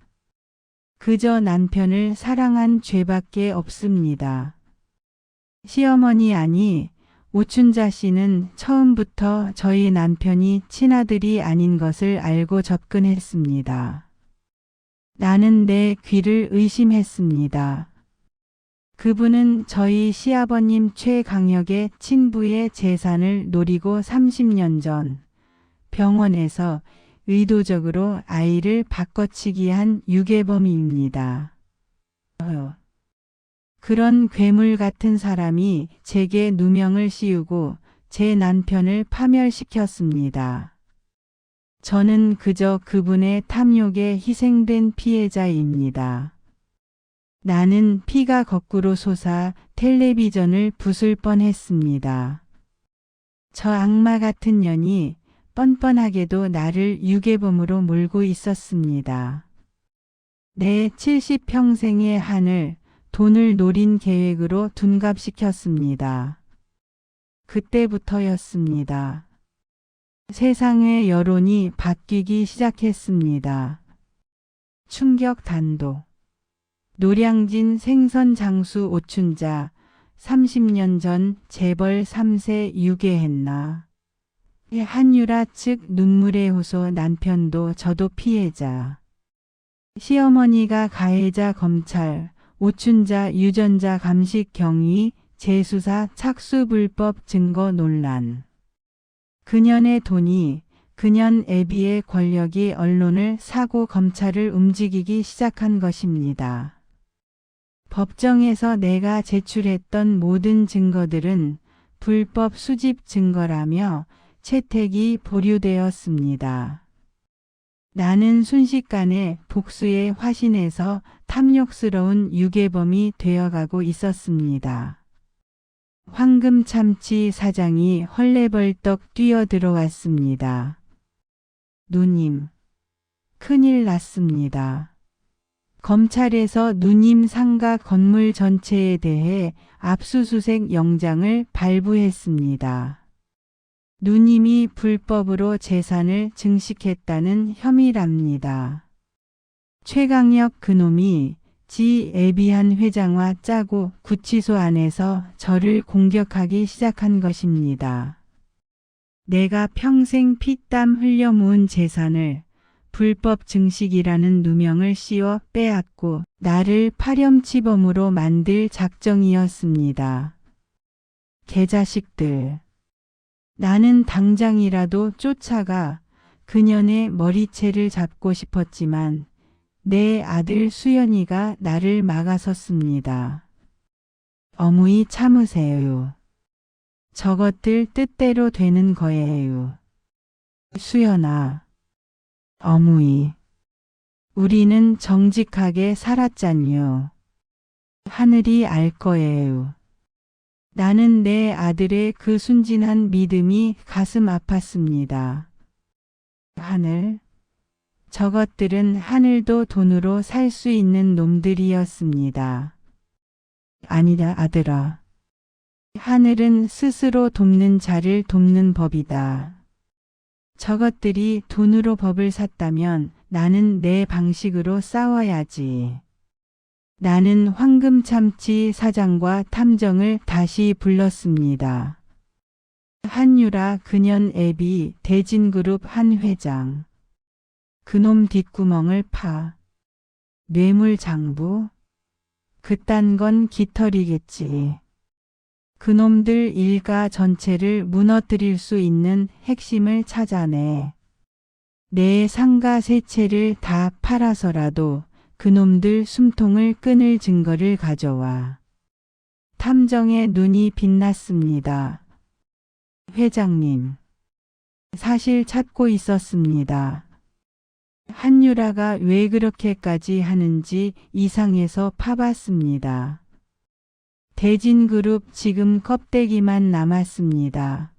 그저 남편을 사랑한 죄밖에 없습니다. 시어머니 아니 오춘자 씨는 처음부터 저희 남편이 친아들이 아닌 것을 알고 접근했습니다. 나는 내 귀를 의심했습니다. 그분은 저희 시아버님 최강혁의 친부의 재산을 노리고 30년 전 병원에서 의도적으로 아이를 바꿔치기 한 유괴범입니다. 그런 괴물 같은 사람이 제게 누명을 씌우고 제 남편을 파멸시켰습니다. 저는 그저 그분의 탐욕에 희생된 피해자입니다. 나는 피가 거꾸로 솟아 텔레비전을 부술 뻔했습니다. 저 악마 같은 년이 뻔뻔하게도 나를 유괴범으로 몰고 있었습니다. 내 70평생의 한을 돈을 노린 계획으로 둔갑시켰습니다. 그때부터였습니다. 세상의 여론이 바뀌기 시작했습니다. 충격 단독. 노량진 생선 장수 오춘자 30년 전 재벌 3세 유괴했나. 한유라 측 눈물의 호소 남편도 저도 피해자. 시어머니가 가해자 검찰 오춘자 유전자 감식 경위 재수사 착수 불법 증거 논란. 그년의 돈이 그년 애비의 권력이 언론을 사고 검찰을 움직이기 시작한 것입니다. 법정에서 내가 제출했던 모든 증거들은 불법 수집 증거라며 채택이 보류되었습니다. 나는 순식간에 복수의 화신에서 탐욕스러운 유괴범이 되어가고 있었습니다. 황금참치 사장이 헐레벌떡 뛰어들어왔습니다. 누님, 큰일 났습니다. 검찰에서 누님 상가 건물 전체에 대해 압수수색 영장을 발부했습니다. 누님이 불법으로 재산을 증식했다는 혐의랍니다. 최강혁 그놈이 지 애비한 회장과 짜고 구치소 안에서 저를 공격하기 시작한 것입니다. 내가 평생 피땀 흘려 모은 재산을 불법 증식이라는 누명을 씌워 빼앗고 나를 파렴치범으로 만들 작정이었습니다. 개자식들. 나는 당장이라도 쫓아가 그년의 머리채를 잡고 싶었지만 내 아들 수연이가 나를 막아섰습니다. 어무이 참으세요. 저것들 뜻대로 되는 거예요. 수연아. 어무이. 우리는 정직하게 살았잖요. 하늘이 알 거예요. 나는 내 아들의 그 순진한 믿음이 가슴 아팠습니다. 하늘, 저것들은 하늘도 돈으로 살 수 있는 놈들이었습니다. 아니다, 아들아. 하늘은 스스로 돕는 자를 돕는 법이다. 저것들이 돈으로 법을 샀다면 나는 내 방식으로 싸워야지. 나는 황금참치 사장과 탐정을 다시 불렀습니다. 한유라 그년 애비 대진그룹 한 회장. 그놈 뒷구멍을 파. 뇌물장부? 그딴 건 깃털이겠지. 그놈들 일가 전체를 무너뜨릴 수 있는 핵심을 찾아내. 내 상가 세 채를 다 팔아서라도 그놈들 숨통을 끊을 증거를 가져와. 탐정의 눈이 빛났습니다. 회장님, 사실 찾고 있었습니다. 한유라가 왜 그렇게까지 하는지 이상해서 파봤습니다. 대진그룹 지금 껍데기만 남았습니다.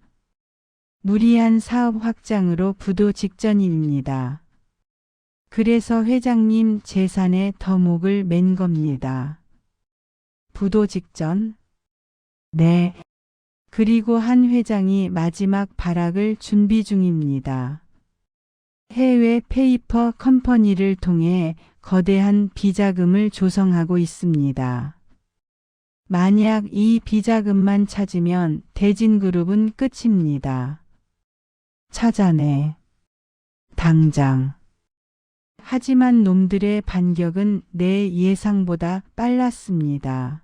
무리한 사업 확장으로 부도 직전입니다. 그래서 회장님 재산에 더목을 맨 겁니다. 부도 직전? 네. 그리고 한 회장이 마지막 발악을 준비 중입니다. 해외 페이퍼 컴퍼니를 통해 거대한 비자금을 조성하고 있습니다. 만약 이 비자금만 찾으면 대진그룹은 끝입니다. 찾아내. 당장. 하지만 놈들의 반격은 내 예상보다 빨랐습니다.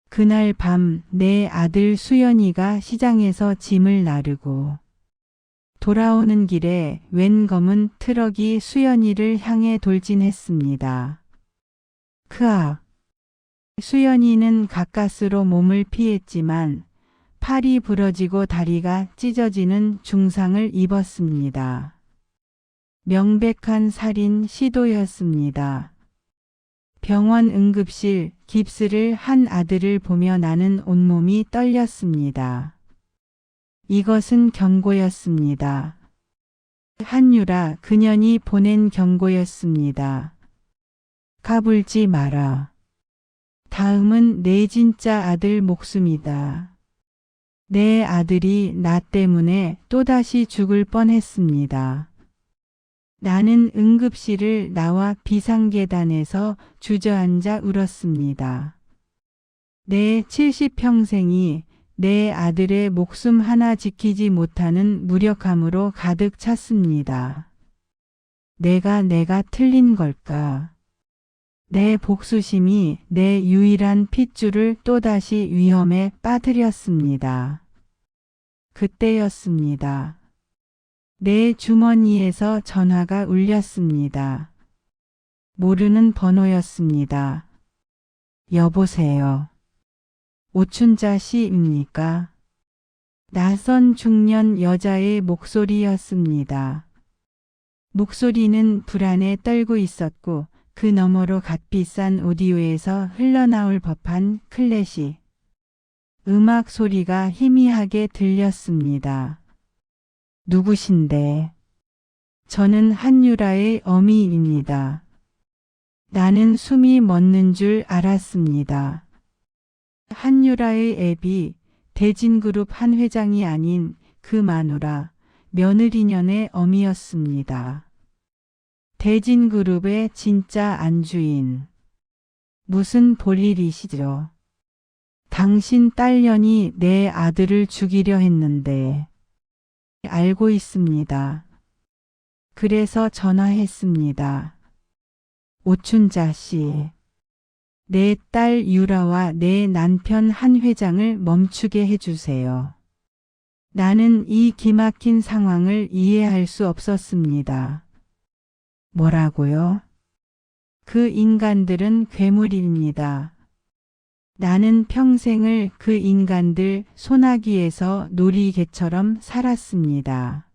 그날 밤 내 아들 수연이가 시장에서 짐을 나르고 돌아오는 길에 웬 검은 트럭이 수연이를 향해 돌진했습니다. 크악. 수연이는 가까스로 몸을 피했지만 팔이 부러지고 다리가 찢어지는 중상을 입었습니다. 명백한 살인 시도였습니다. 병원 응급실 깁스를 한 아들을 보며 나는 온몸이 떨렸습니다. 이것은 경고였습니다. 한유라 그년이 보낸 경고였습니다. 까불지 마라. 다음은 내 진짜 아들 목숨이다. 내 아들이 나 때문에 또다시 죽을 뻔했습니다. 나는 응급실을 나와 비상계단에서 주저앉아 울었습니다. 내 70평생이 내 아들의 목숨 하나 지키지 못하는 무력함으로 가득 찼습니다. 내가 틀린 걸까? 내 복수심이 내 유일한 핏줄을 또다시 위험에 빠뜨렸습니다. 그때였습니다. 내 주머니에서 전화가 울렸습니다. 모르는 번호였습니다. 여보세요. 오춘자 씨입니까? 낯선 중년 여자의 목소리였습니다. 목소리는 불안에 떨고 있었고 그 너머로 값비싼 오디오에서 흘러나올 법한 클래식 음악 소리가 희미하게 들렸습니다. 누구신데? 저는 한유라의 어미입니다. 나는 숨이 멎는 줄 알았습니다. 한유라의 애비 대진그룹 한 회장이 아닌 그 마누라 며느리년의 어미였습니다. 대진그룹의 진짜 안주인. 무슨 볼일이시죠? 당신 딸년이 내 아들을 죽이려 했는데. 알고 있습니다. 그래서 전화했습니다. 오춘자 씨. 내 딸 유라와 내 남편 한 회장을 멈추게 해주세요. 나는 이 기막힌 상황을 이해할 수 없었습니다. 뭐라고요? 그 인간들은 괴물입니다. 나는 평생을 그 인간들 소나기에서 놀이개처럼 살았습니다.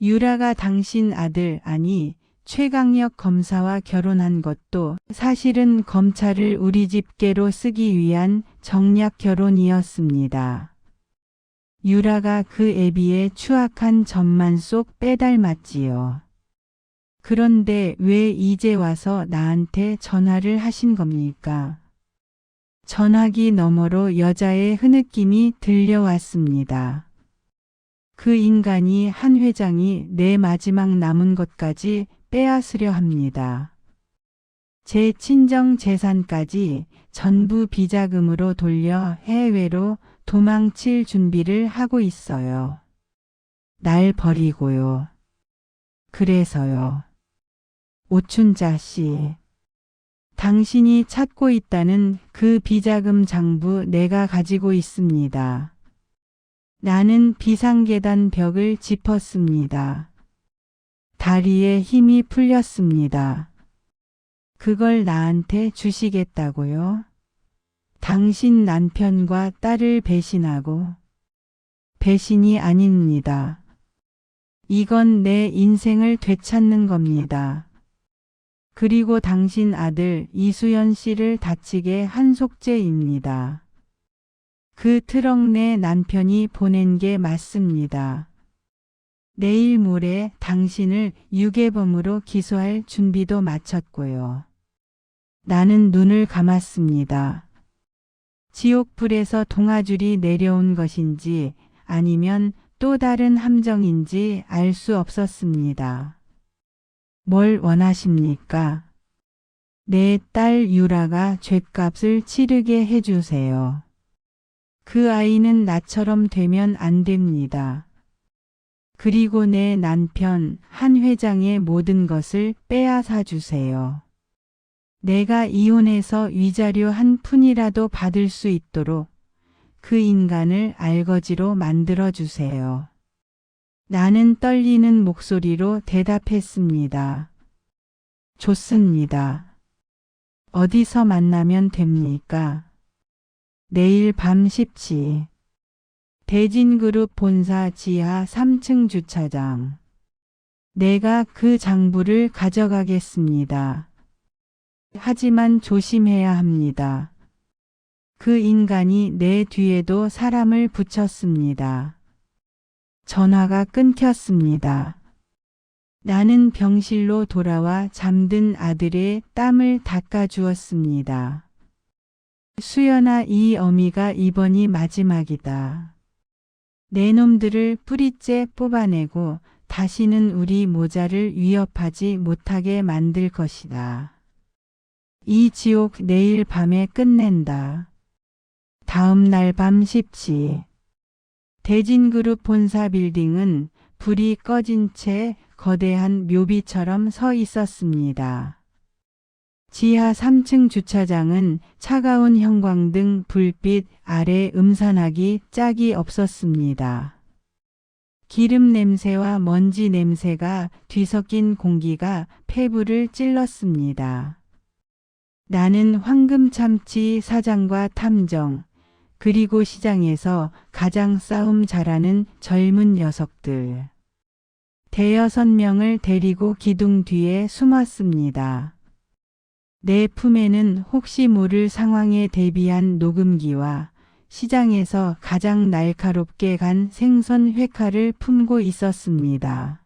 유라가 당신 아들 아니 최강력 검사와 결혼한 것도 사실은 검찰을 우리 집 개로 쓰기 위한 정략 결혼이었습니다. 유라가 그 애비의 추악한 전만 쏙 빼닮았지요. 그런데 왜 이제 와서 나한테 전화를 하신 겁니까? 전화기 너머로 여자의 흐느낌이 들려왔습니다. 그 인간이 한 회장이 내 마지막 남은 것까지 빼앗으려 합니다. 제 친정 재산까지 전부 비자금으로 돌려 해외로 도망칠 준비를 하고 있어요. 날 버리고요. 그래서요. 오춘자 씨. 당신이 찾고 있다는 그 비자금 장부 내가 가지고 있습니다. 나는 비상계단 벽을 짚었습니다. 다리에 힘이 풀렸습니다. 그걸 나한테 주시겠다고요? 당신 남편과 딸을 배신하고 배신이 아닙니다. 이건 내 인생을 되찾는 겁니다. 그리고 당신 아들 이수연 씨를 다치게 한 속죄입니다. 그 트럭 내 남편이 보낸 게 맞습니다. 내일 모레 당신을 유괴범으로 기소할 준비도 마쳤고요. 나는 눈을 감았습니다. 지옥불에서 동아줄이 내려온 것인지 아니면 또 다른 함정인지 알 수 없었습니다. 뭘 원하십니까? 내 딸 유라가 죗값을 치르게 해주세요. 그 아이는 나처럼 되면 안 됩니다. 그리고 내 남편 한 회장의 모든 것을 빼앗아 주세요. 내가 이혼해서 위자료 한 푼이라도 받을 수 있도록 그 인간을 알거지로 만들어 주세요. 나는 떨리는 목소리로 대답했습니다. 좋습니다. 어디서 만나면 됩니까? 내일 밤 10시. 대진그룹 본사 지하 3층 주차장. 내가 그 장부를 가져가겠습니다. 하지만 조심해야 합니다. 그 인간이 내 뒤에도 사람을 붙였습니다. 전화가 끊겼습니다. 나는 병실로 돌아와 잠든 아들의 땀을 닦아주었습니다. 수연아, 이 어미가 이번이 마지막이다. 내 놈들을 뿌리째 뽑아내고 다시는 우리 모자를 위협하지 못하게 만들 것이다. 이 지옥 내일 밤에 끝낸다. 다음 날 밤 10시. 대진그룹 본사 빌딩은 불이 꺼진 채 거대한 묘비처럼 서 있었습니다. 지하 3층 주차장은 차가운 형광등 불빛 아래 음산하기 짝이 없었습니다. 기름 냄새와 먼지 냄새가 뒤섞인 공기가 폐부를 찔렀습니다. 나는 황금참치 사장과 탐정, 그리고 시장에서 가장 싸움 잘하는 젊은 녀석들, 대여섯 명을 데리고 기둥 뒤에 숨었습니다. 내 품에는 혹시 모를 상황에 대비한 녹음기와 시장에서 가장 날카롭게 간 생선 회칼을 품고 있었습니다.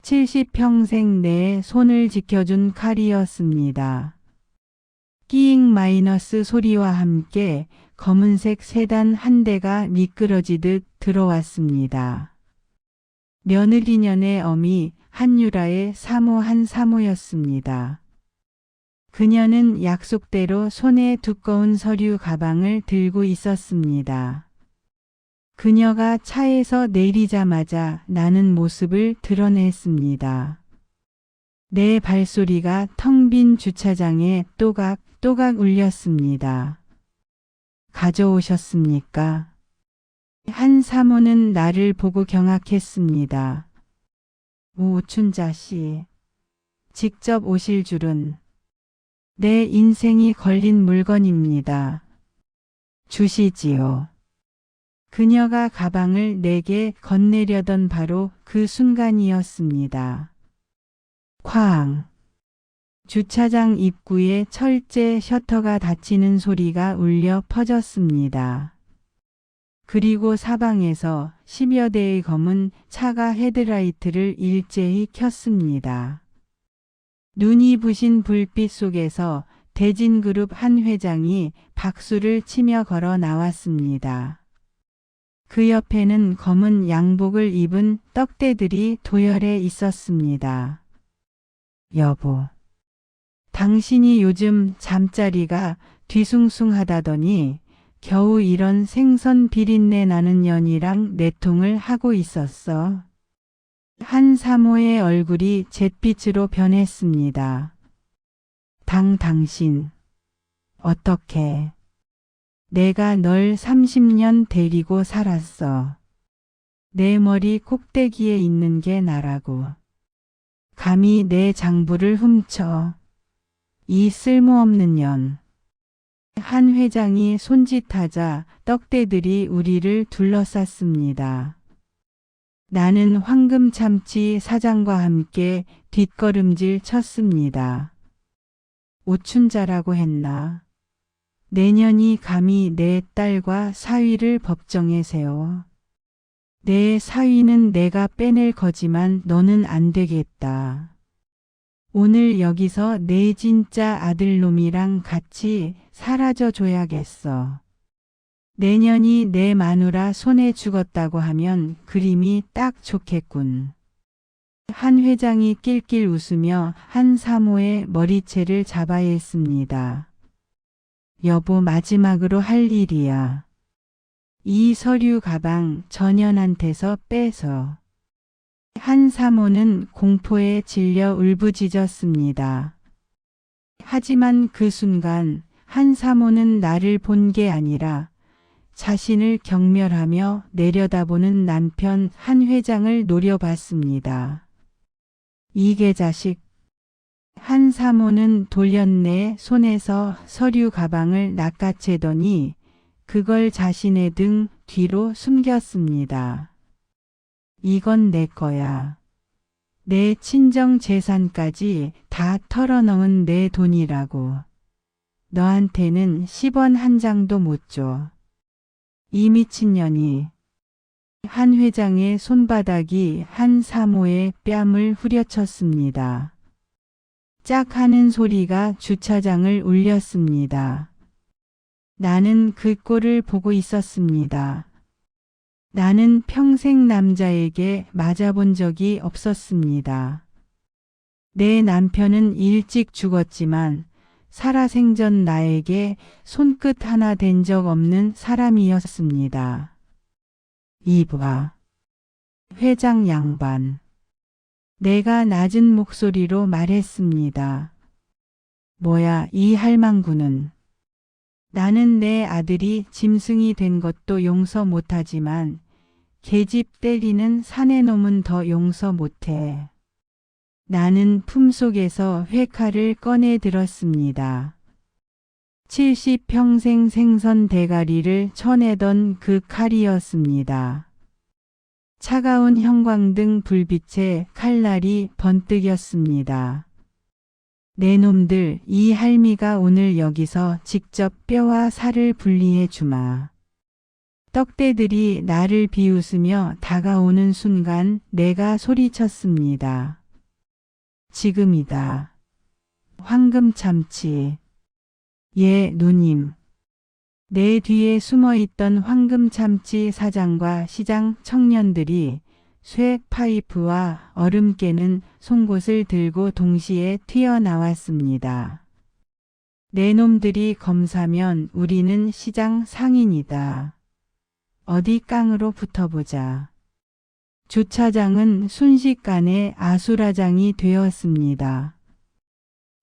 70평생 내 손을 지켜준 칼이었습니다. 끼잉 마이너스 소리와 함께 검은색 세단 한 대가 미끄러지듯 들어왔습니다. 며느리년의 어미 한유라의 사모한 사모였습니다. 그녀는 약속대로 손에 두꺼운 서류 가방을 들고 있었습니다. 그녀가 차에서 내리자마자 나는 모습을 드러냈습니다. 내 발소리가 텅 빈 주차장에 또각또각 울렸습니다. 가져오셨습니까? 한 사모는 나를 보고 경악했습니다. 오춘자 씨, 직접 오실 줄은. 내 인생이 걸린 물건입니다. 주시지요. 그녀가 가방을 내게 건네려던 바로 그 순간이었습니다. 쾅! 주차장 입구에 철제 셔터가 닫히는 소리가 울려 퍼졌습니다. 그리고 사방에서 10여 대의 검은 차가 헤드라이트를 일제히 켰습니다. 눈이 부신 불빛 속에서 대진그룹 한 회장이 박수를 치며 걸어 나왔습니다. 그 옆에는 검은 양복을 입은 떡대들이 도열해 있었습니다. 여보, 당신이 요즘 잠자리가 뒤숭숭하다더니 겨우 이런 생선 비린내 나는 년이랑 내통을 하고 있었어. 한 사모의 얼굴이 잿빛으로 변했습니다. 당신, 어떻게? 내가 널 30년 데리고 살았어. 내 머리 꼭대기에 있는 게 나라고. 감히 내 장부를 훔쳐. 이 쓸모없는 년. 한 회장이 손짓하자 떡대들이 우리를 둘러쌌습니다. 나는 황금참치 사장과 함께 뒷걸음질 쳤습니다. 오춘자라고 했나? 내년이 감히 내 딸과 사위를 법정에 세워. 내 사위는 내가 빼낼 거지만 너는 안 되겠다. 오늘 여기서 내 진짜 아들놈이랑 같이 사라져 줘야겠어. 내년이 내 마누라 손에 죽었다고 하면 그림이 딱 좋겠군. 한 회장이 낄낄 웃으며 한 사모의 머리채를 잡아야 했습니다. 여보, 마지막으로 할 일이야. 이 서류 가방 전현한테서 빼서. 한 사모는 공포에 질려 울부짖었습니다. 하지만 그 순간 한 사모는 나를 본 게 아니라 자신을 경멸하며 내려다보는 남편 한 회장을 노려봤습니다. 이게 자식. 한 사모는 돌연내 손에서 서류 가방을 낚아채더니 그걸 자신의 등 뒤로 숨겼습니다. 이건 내 거야. 내 친정 재산까지 다 털어넣은 내 돈이라고. 너한테는 10원 한 장도 못 줘. 이 미친년이. 한 회장의 손바닥이 한 사모의 뺨을 후려쳤습니다. 짝 하는 소리가 주차장을 울렸습니다. 나는 그 꼴을 보고 있었습니다. 나는 평생 남자에게 맞아본 적이 없었습니다. 내 남편은 일찍 죽었지만 살아생전 나에게 손끝 하나 댄 적 없는 사람이었습니다. 이봐, 회장 양반. 내가 낮은 목소리로 말했습니다. 뭐야, 이 할망구는. 나는 내 아들이 짐승이 된 것도 용서 못하지만 계집 때리는 사내놈은 더 용서 못해. 나는 품속에서 회칼을 꺼내 들었습니다. 70평생 생선 대가리를 쳐내던 그 칼이었습니다. 차가운 형광등 불빛에 칼날이 번뜩였습니다. 내 놈들, 이 할미가 오늘 여기서 직접 뼈와 살을 분리해 주마. 떡대들이 나를 비웃으며 다가오는 순간 내가 소리쳤습니다. 지금이다. 황금참치. 예, 누님. 내 뒤에 숨어있던 황금참치 사장과 시장 청년들이 쇠 파이프와 얼음 깨는 송곳을 들고 동시에 튀어나왔습니다. 내 놈들이 검사면 우리는 시장 상인이다. 어디 깡으로 붙어보자. 주차장은 순식간에 아수라장이 되었습니다.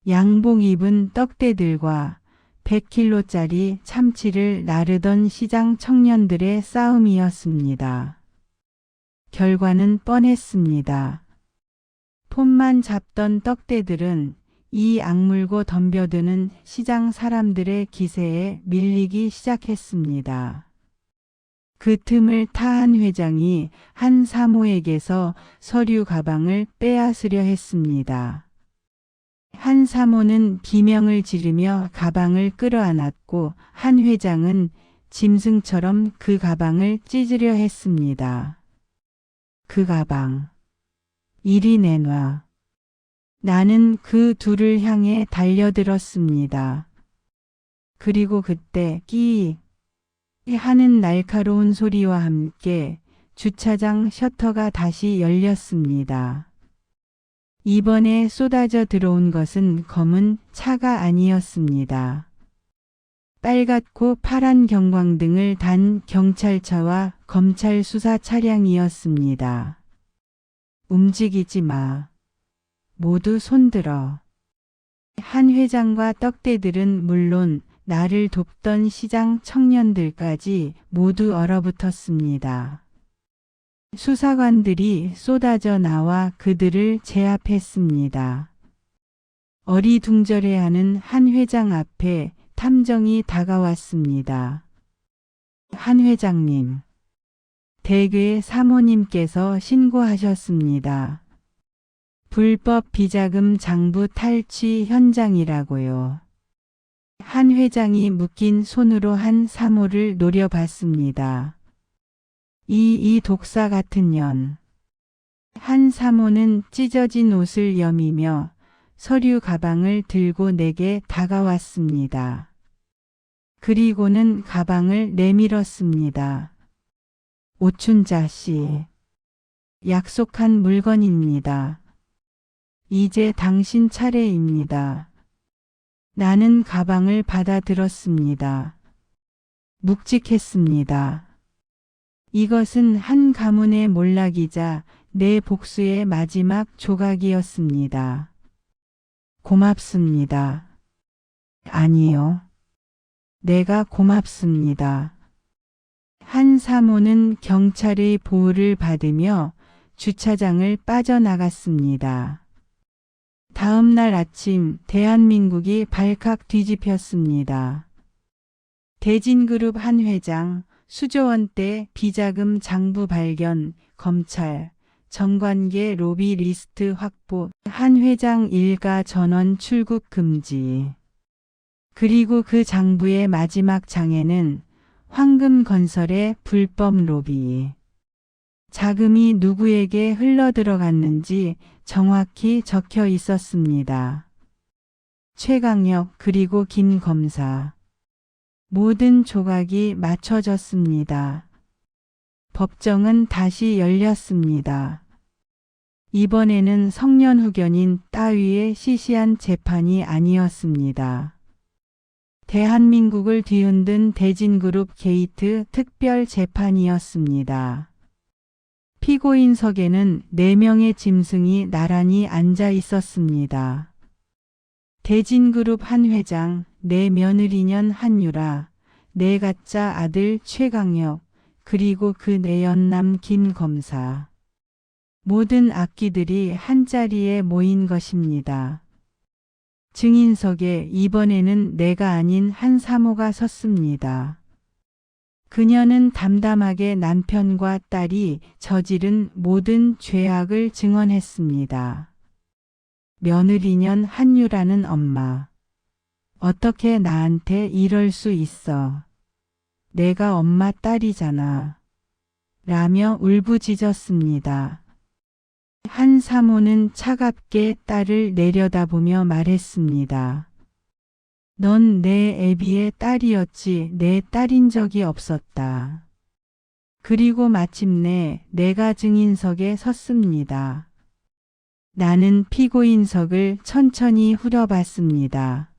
양복 입은 떡대들과 100kg짜리 참치를 나르던 시장 청년들의 싸움이었습니다. 결과는 뻔했습니다. 폰만 잡던 떡대들은 이 악물고 덤벼드는 시장 사람들의 기세에 밀리기 시작했습니다. 그 틈을 타 한 회장이 한 사모에게서 서류 가방을 빼앗으려 했습니다. 한 사모는 비명을 지르며 가방을 끌어안았고 한 회장은 짐승처럼 그 가방을 찢으려 했습니다. 그 가방. 이리 내놔. 나는 그 둘을 향해 달려들었습니다. 그리고 그때 끼 하는 날카로운 소리와 함께 주차장 셔터가 다시 열렸습니다. 이번에 쏟아져 들어온 것은 검은 차가 아니었습니다. 빨갛고 파란 경광등을 단 경찰차와 검찰 수사 차량이었습니다. 움직이지 마. 모두 손들어. 한 회장과 떡대들은 물론 나를 돕던 시장 청년들까지 모두 얼어붙었습니다. 수사관들이 쏟아져 나와 그들을 제압했습니다. 어리둥절해하는 한 회장 앞에 탐정이 다가왔습니다. 한 회장님, 대괴 사모님께서 신고하셨습니다. 불법 비자금 장부 탈취 현장이라고요. 한 회장이 묶인 손으로 한 사모를 노려봤습니다. 이 독사 같은 년. 한 사모는 찢어진 옷을 여미며 서류 가방을 들고 내게 다가왔습니다. 그리고는 가방을 내밀었습니다. 오춘자 씨, 약속한 물건입니다. 이제 당신 차례입니다. 나는 가방을 받아들었습니다. 묵직했습니다. 이것은 한 가문의 몰락이자 내 복수의 마지막 조각이었습니다. 고맙습니다. 아니요. 내가 고맙습니다. 한 사모는 경찰의 보호를 받으며 주차장을 빠져나갔습니다. 다음 날 아침 대한민국이 발칵 뒤집혔습니다. 대진그룹 한 회장, 수조원대 비자금 장부 발견, 검찰, 정관계 로비 리스트 확보, 한 회장 일가 전원 출국 금지. 그리고 그 장부의 마지막 장에는 황금건설의 불법 로비. 자금이 누구에게 흘러들어갔는지 정확히 적혀 있었습니다. 최강혁 그리고 김 검사. 모든 조각이 맞춰졌습니다. 법정은 다시 열렸습니다. 이번에는 성년후견인 따위의 시시한 재판이 아니었습니다. 대한민국을 뒤흔든 대진그룹 게이트 특별 재판이었습니다. 피고인석에는 4명의 짐승이 나란히 앉아 있었습니다. 대진그룹 한 회장, 내 며느리년 한유라, 내 가짜 아들 최강혁, 그리고 그 내연남 김 검사. 모든 악기들이 한자리에 모인 것입니다. 증인석에 이번에는 내가 아닌 한 사모가 섰습니다. 그녀는 담담하게 남편과 딸이 저지른 모든 죄악을 증언했습니다. 며느리년 한유라는 엄마. 어떻게 나한테 이럴 수 있어. 내가 엄마 딸이잖아. 라며 울부짖었습니다. 한 사모는 차갑게 딸을 내려다보며 말했습니다. 넌 내 애비의 딸이었지 내 딸인 적이 없었다. 그리고 마침내 내가 증인석에 섰습니다. 나는 피고인석을 천천히 후려봤습니다.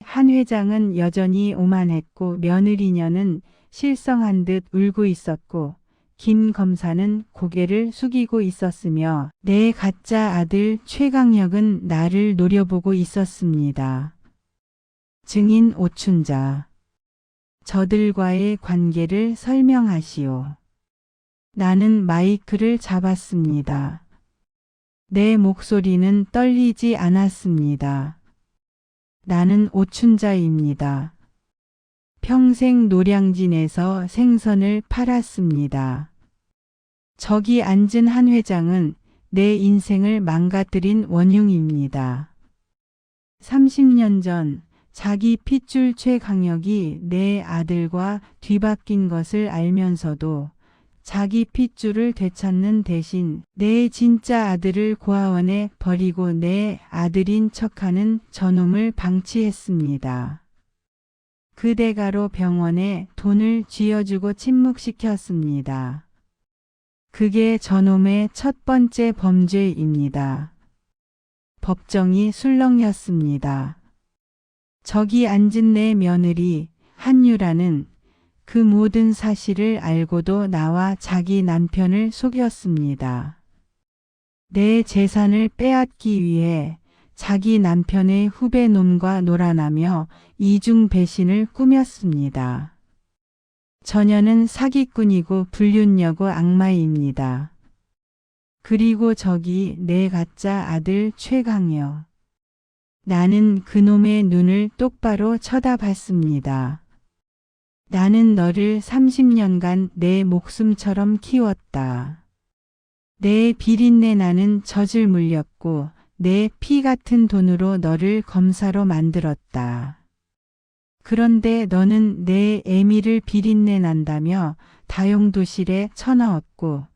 한 회장은 여전히 오만했고 며느리녀는 실성한 듯 울고 있었고 김 검사는 고개를 숙이고 있었으며 내 가짜 아들 최강혁은 나를 노려보고 있었습니다. 증인 오춘자. 저들과의 관계를 설명하시오. 나는 마이크를 잡았습니다. 내 목소리는 떨리지 않았습니다. 나는 오춘자입니다. 평생 노량진에서 생선을 팔았습니다. 저기 앉은 한 회장은 내 인생을 망가뜨린 원흉입니다. 30년 전 자기 핏줄 최강혁이 내 아들과 뒤바뀐 것을 알면서도 자기 핏줄을 되찾는 대신 내 진짜 아들을 고아원에 버리고 내 아들인 척하는 저놈을 방치했습니다. 그 대가로 병원에 돈을 쥐어주고 침묵시켰습니다. 그게 저놈의 첫 번째 범죄입니다. 법정이 술렁였습니다. 저기 앉은 내 며느리 한유라는 그 모든 사실을 알고도 나와 자기 남편을 속였습니다. 내 재산을 빼앗기 위해 자기 남편의 후배놈과 놀아나며 이중 배신을 꾸몄습니다. 저녀는 사기꾼이고 불륜녀고 악마입니다. 그리고 저기 내 가짜 아들 최강여. 나는 그놈의 눈을 똑바로 쳐다봤습니다. 나는 너를 30년간 내 목숨처럼 키웠다. 내 비린내 나는 젖을 물렸고 내 피 같은 돈으로 너를 검사로 만들었다. 그런데 너는 내 애미를 비린내 난다며 다용도실에 쳐넣었고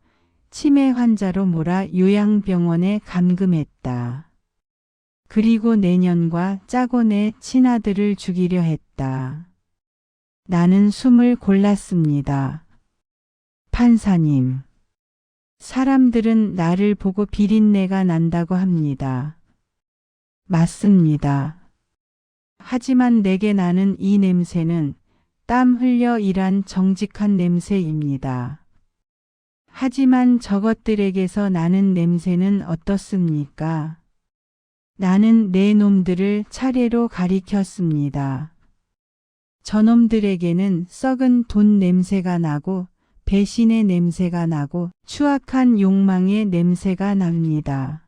치매 환자로 몰아 요양병원에 감금했다. 그리고 내년과 짜고 내 친아들을 죽이려 했다. 나는 숨을 골랐습니다. 판사님. 사람들은 나를 보고 비린내가 난다고 합니다. 맞습니다. 하지만 내게 나는 이 냄새는 땀 흘려 일한 정직한 냄새입니다. 하지만 저것들에게서 나는 냄새는 어떻습니까? 나는 내 놈들을 차례로 가리켰습니다. 저놈들에게는 썩은 돈 냄새가 나고 배신의 냄새가 나고 추악한 욕망의 냄새가 납니다.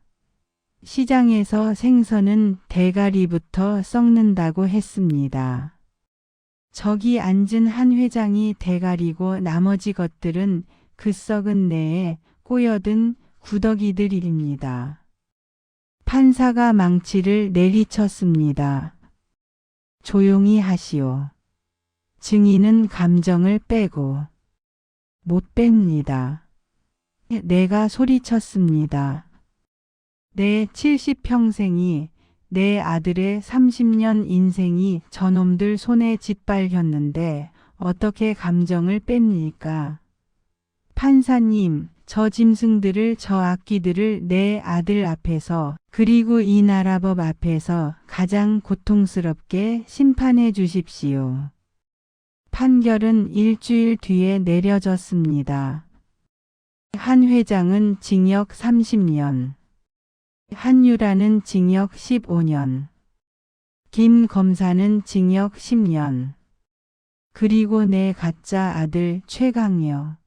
시장에서 생선은 대가리부터 썩는다고 했습니다. 저기 앉은 한 회장이 대가리고 나머지 것들은 그 썩은 내에 꼬여든 구더기들입니다. 판사가 망치를 내리쳤습니다. 조용히 하시오. 증인은 감정을 빼고. 못 뺍니다. 내가 소리쳤습니다. 내 70평생이 내 아들의 30년 인생이 저놈들 손에 짓밟혔는데 어떻게 감정을 뺍니까? 판사님, 저 짐승들을 저 악귀들을 내 아들 앞에서 그리고 이 나라법 앞에서 가장 고통스럽게 심판해 주십시오. 판결은 일주일 뒤에 내려졌습니다. 한 회장은 징역 30년, 한유라는 징역 15년, 김 검사는 징역 10년, 그리고 내 가짜 아들 최강여.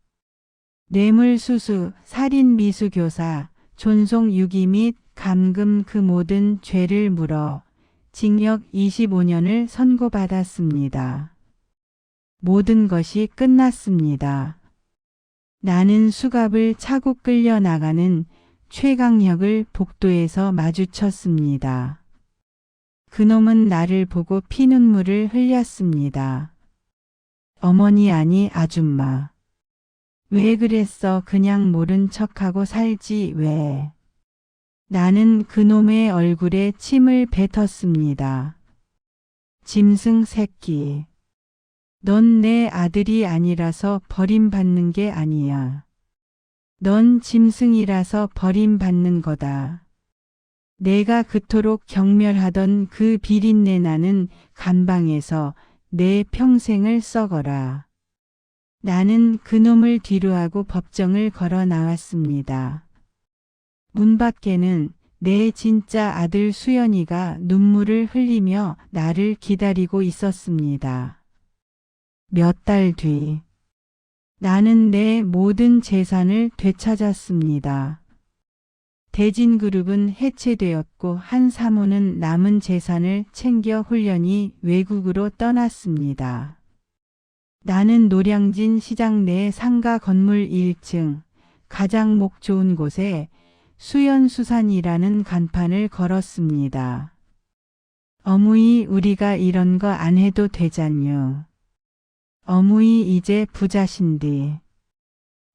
뇌물수수, 살인미수교사, 존속유기 및 감금 그 모든 죄를 물어 징역 25년을 선고받았습니다. 모든 것이 끝났습니다. 나는 수갑을 차고 끌려나가는 최강혁을 복도에서 마주쳤습니다. 그놈은 나를 보고 피눈물을 흘렸습니다. 어머니 아니 아줌마. 왜 그랬어? 그냥 모른 척하고 살지 왜. 나는 그놈의 얼굴에 침을 뱉었습니다. 짐승 새끼. 넌 내 아들이 아니라서 버림받는 게 아니야. 넌 짐승이라서 버림받는 거다. 내가 그토록 경멸하던 그 비린내 나는 감방에서 내 평생을 썩어라. 나는 그놈을 뒤로하고 법정을 걸어 나왔습니다. 문 밖에는 내 진짜 아들 수연이가 눈물을 흘리며 나를 기다리고 있었습니다. 몇 달 뒤, 나는 내 모든 재산을 되찾았습니다. 대진그룹은 해체되었고 한 사모는 남은 재산을 챙겨 훈련히 외국으로 떠났습니다. 나는 노량진 시장 내 상가 건물 1층 가장 목 좋은 곳에 수연수산이라는 간판을 걸었습니다. 어무이 우리가 이런 거 안 해도 되잖요. 어무이 이제 부자신디.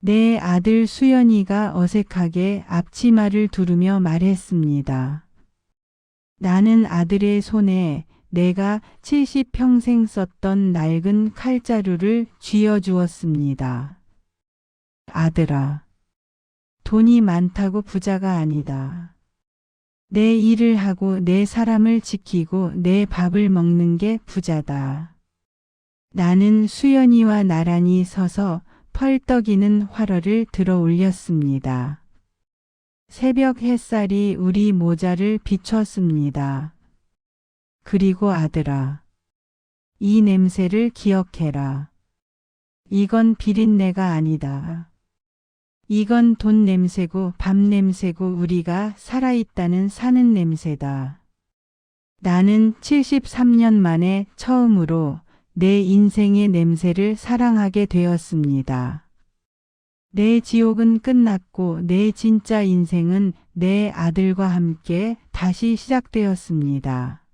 내 아들 수연이가 어색하게 앞치마를 두르며 말했습니다. 나는 아들의 손에 내가 70평생 썼던 낡은 칼자루를 쥐어주었습니다. 아들아, 돈이 많다고 부자가 아니다. 내 일을 하고 내 사람을 지키고 내 밥을 먹는 게 부자다. 나는 수연이와 나란히 서서 펄떡이는 화러를 들어 올렸습니다. 새벽 햇살이 우리 모자를 비췄습니다. 그리고 아들아, 이 냄새를 기억해라. 이건 비린내가 아니다. 이건 돈 냄새고 밥 냄새고 우리가 살아있다는 사는 냄새다. 나는 73년 만에 처음으로 내 인생의 냄새를 사랑하게 되었습니다. 내 지옥은 끝났고 내 진짜 인생은 내 아들과 함께 다시 시작되었습니다.